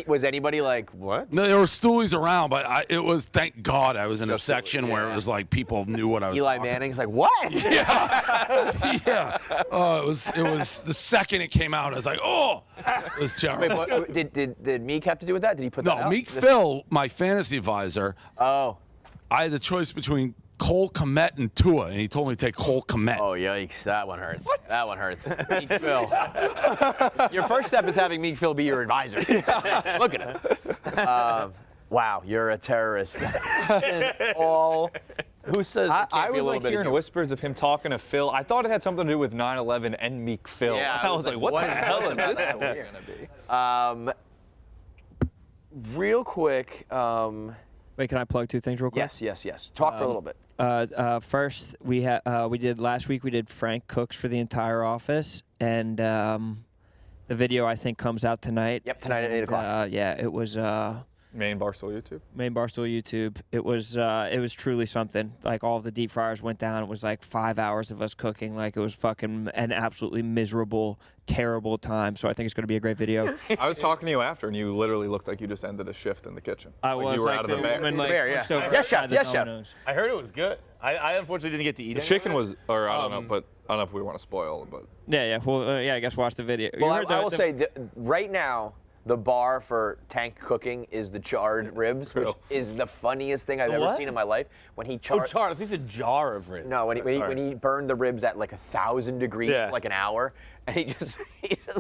was anybody like, what? No, there were stoolies around, but it was, thank God, I was in a section where it was like people knew what I was Eli talking. Manning's like, what? Yeah. Yeah. Oh, it was the second it came out, I was like, oh, it was terrible. Wait, did Meek have to do with that? Did he put that out? No, Meek Phil, my fantasy advisor. Oh. I had the choice between Cole Kmet and Tua, and he told me to take Cole Kmet. Oh, yikes. That one hurts. What? That one hurts. Meek Phil. Your first step is having Meek Phil be your advisor. Look at him. Wow, you're a terrorist. All. Who says I was like hearing humor? whispers of him talking to Phil. I thought it had something to do with 9/11 and Meek Phil. Yeah, I was like, what the hell is this story gonna be? Real quick. Wait, can I plug 2 things real quick? Yes. Talk for a little bit. First, we did last week. We did Frank Cooks for the entire office, and the video I think comes out tonight. Yep, tonight at 8 o'clock. Yeah, it was. Main Barstool YouTube. Main Barstool YouTube. It was truly something. Like all of the deep fryers went down. It was like 5 hours of us cooking. Like it was fucking an absolutely miserable, terrible time. So I think it's going to be a great video. I was talking to you after, and you literally looked like you just ended a shift in the kitchen. I like was you were like out of the the bear. woman, like, Yes, chef. Yes, chef. I heard it was good. I unfortunately didn't get to eat The it. chicken was, or I don't know, but I don't know if we want to spoil, but. Yeah. Well, I guess watch the video. Well, I will say that right now, the bar for Tank cooking is the charred ribs, which is the funniest thing I've ever seen in my life. When he charred. Oh, charred. I think it's a jar of ribs. No, when he burned the ribs at like 1,000 degrees for like an hour, and he just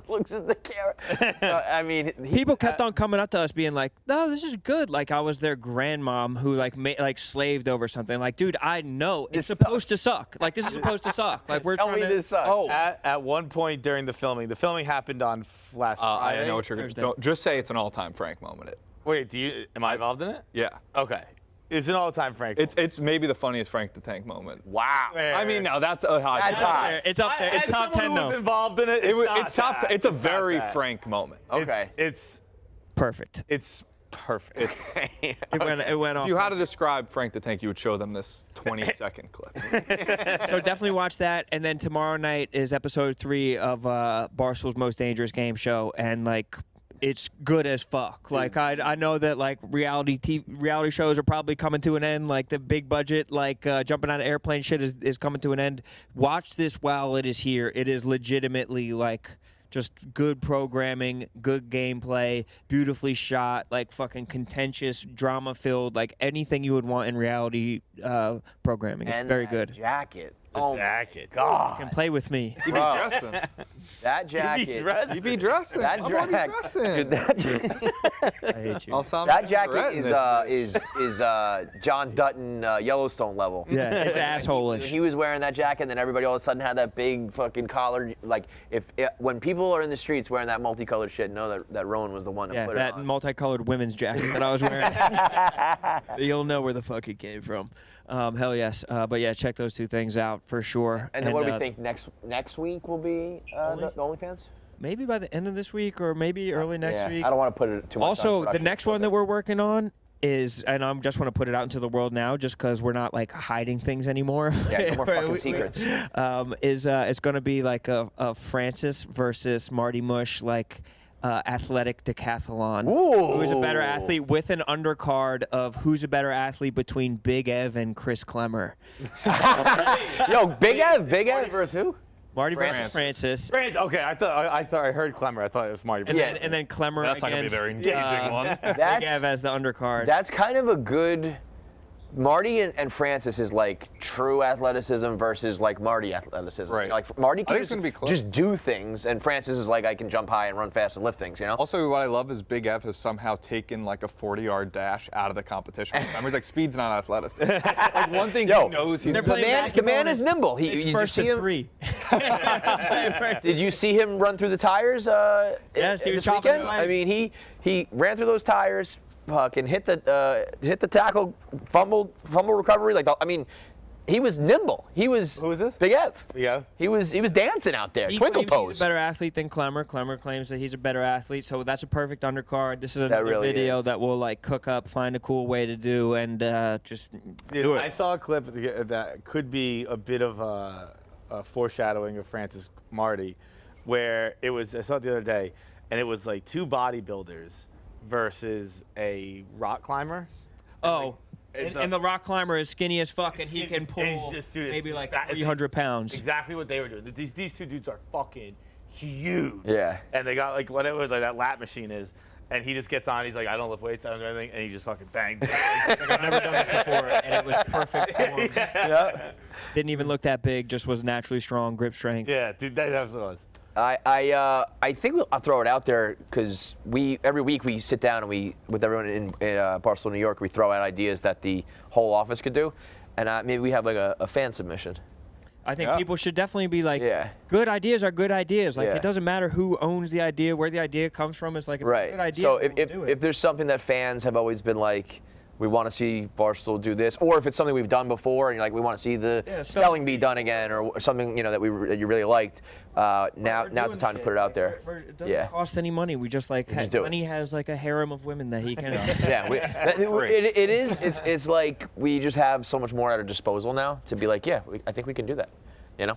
looks at the camera. So, I mean, people kept on coming up to us being like, "No, this is good." Like I was their grandmom who like slaved over something. Like, dude, I know it's supposed to suck. Like this is supposed to suck. Like we're trying to. This sucks. Oh, at one point during the filming happened on last Friday. I know what you're going to just say. It's an all-time Frank moment. Wait, am I involved in it? Yeah. Okay. It's an all-time Frank. It's maybe the funniest Frank the Tank moment. Wow. I mean, no, that's a high. That's high. It's up there. It's top 10 though. Involved in it. It's top. It's a very Frank moment. Okay. It's perfect. It's perfect. It went off. If you had to describe Frank the Tank, you would show them this 20-second clip. So definitely watch that. And then tomorrow night is episode 3 of Barstool's Most Dangerous Game Show, and like. It's good as fuck. Like I know that like reality shows are probably coming to an end. Like the big budget, like jumping out of airplane shit is coming to an end. Watch this while it is here. It is legitimately like just good programming, good gameplay, beautifully shot, like fucking contentious, drama-filled, like anything you would want in reality programming. It's very good. Jacket. Jacket. God. You can play with me. You be dressing. That jacket. You be dressing. That jacket. Dude, I hate you. That jacket is John Dutton Yellowstone level. Yeah, it's assholeish. He was wearing that jacket, and then everybody all of a sudden had that big fucking collar. Like when people are in the streets wearing that multicolored shit, know that Rone was the one that put it on. That multicolored women's jacket that I was wearing. You'll know where the fuck it came from. Hell yes. But yeah, check those 2 things out for sure. And then what do we think next week will be the OnlyFans? Maybe by the end of this week or maybe early next week. I don't want to put it too much. Also, the next one that we're working on is, and I just want to put it out into the world now, just because we're not like hiding things anymore. Yeah, no more fucking secrets. It's going to be like a Francis versus Marty Mush like. Athletic decathlon. Ooh. Who's a better athlete with an undercard of who's a better athlete between Big Ev and Chris Klemmer. Yo, Big Ev versus who? Marty versus Francis. Okay, I thought I heard Klemmer. I thought it was Marty. And then Klemmer That's not gonna be a against very engaging one. Big Ev as the undercard. That's kind of a good. Marty and Francis is like true athleticism versus like Marty athleticism. Right. Like Marty can gonna be close. just do things, and Francis is like I can jump high and run fast and lift things. You know. Also, what I love is Big Ev has somehow taken like a 40-yard dash out of the competition. I mean, like speed's not athleticism. Like one thing he knows he's the man is nimble. He's first to 3. Did you see him run through the tires? Yes, he was this chopping weekend? his legs. I mean, he ran through those tires. Fucking hit the tackle, fumble recovery. He was nimble. Who is this? Big Ev. Yeah. He was dancing out there. He Twinkle claims toes. he's a better athlete than Klemmer. Klemmer claims that he's a better athlete, so that's a perfect undercard. This is another really video is. that we'll like cook up, find a cool way to do, and just do it. I saw a clip that could be a bit of a foreshadowing of Francis Marty, where I saw it the other day, and it was like 2 bodybuilders versus a rock climber. Oh. And the rock climber is skinny as fuck, and he can pull maybe like 300 pounds. Exactly what they were doing. These 2 dudes are fucking huge. Yeah. And they got like whatever that lap machine is, and he just gets on. He's like, I don't lift weights, I don't do anything, and he just fucking bang. Like, I've never done this before, and it was perfect form. Yeah. Didn't even look that big, just was naturally strong, grip strength. Yeah, dude, that's what it was. I think I'll throw it out there because every week we sit down and with everyone in Barstool, New York, we throw out ideas that the whole office could do, and maybe we have like a fan submission. I think people should definitely be like, good ideas are good ideas. Like it doesn't matter who owns the idea, where the idea comes from. It's like if it's a good idea. So if there's something that fans have always been like, we want to see Barstool do this, or if it's something we've done before and you're like, we want to see the spelling bee done again, or something that you really liked. Now's the time to put it out there. It doesn't cost any money. We just like Money has like a harem of women that he can. It's like we just have so much more at our disposal now to be like, I think we can do that.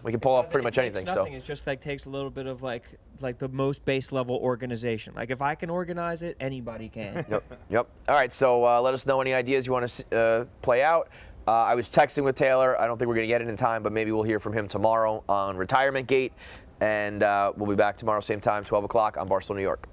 We can pull off pretty much anything. Nothing. It's just like takes a little bit of like the most base level organization. Like if I can organize it, anybody can. Yep. All right. So let us know any ideas you want to play out. I was texting with Taylor. I don't think we're going to get it in time, but maybe we'll hear from him tomorrow on Retirement Gate. And we'll be back tomorrow, same time, 12 o'clock on Barstool New York.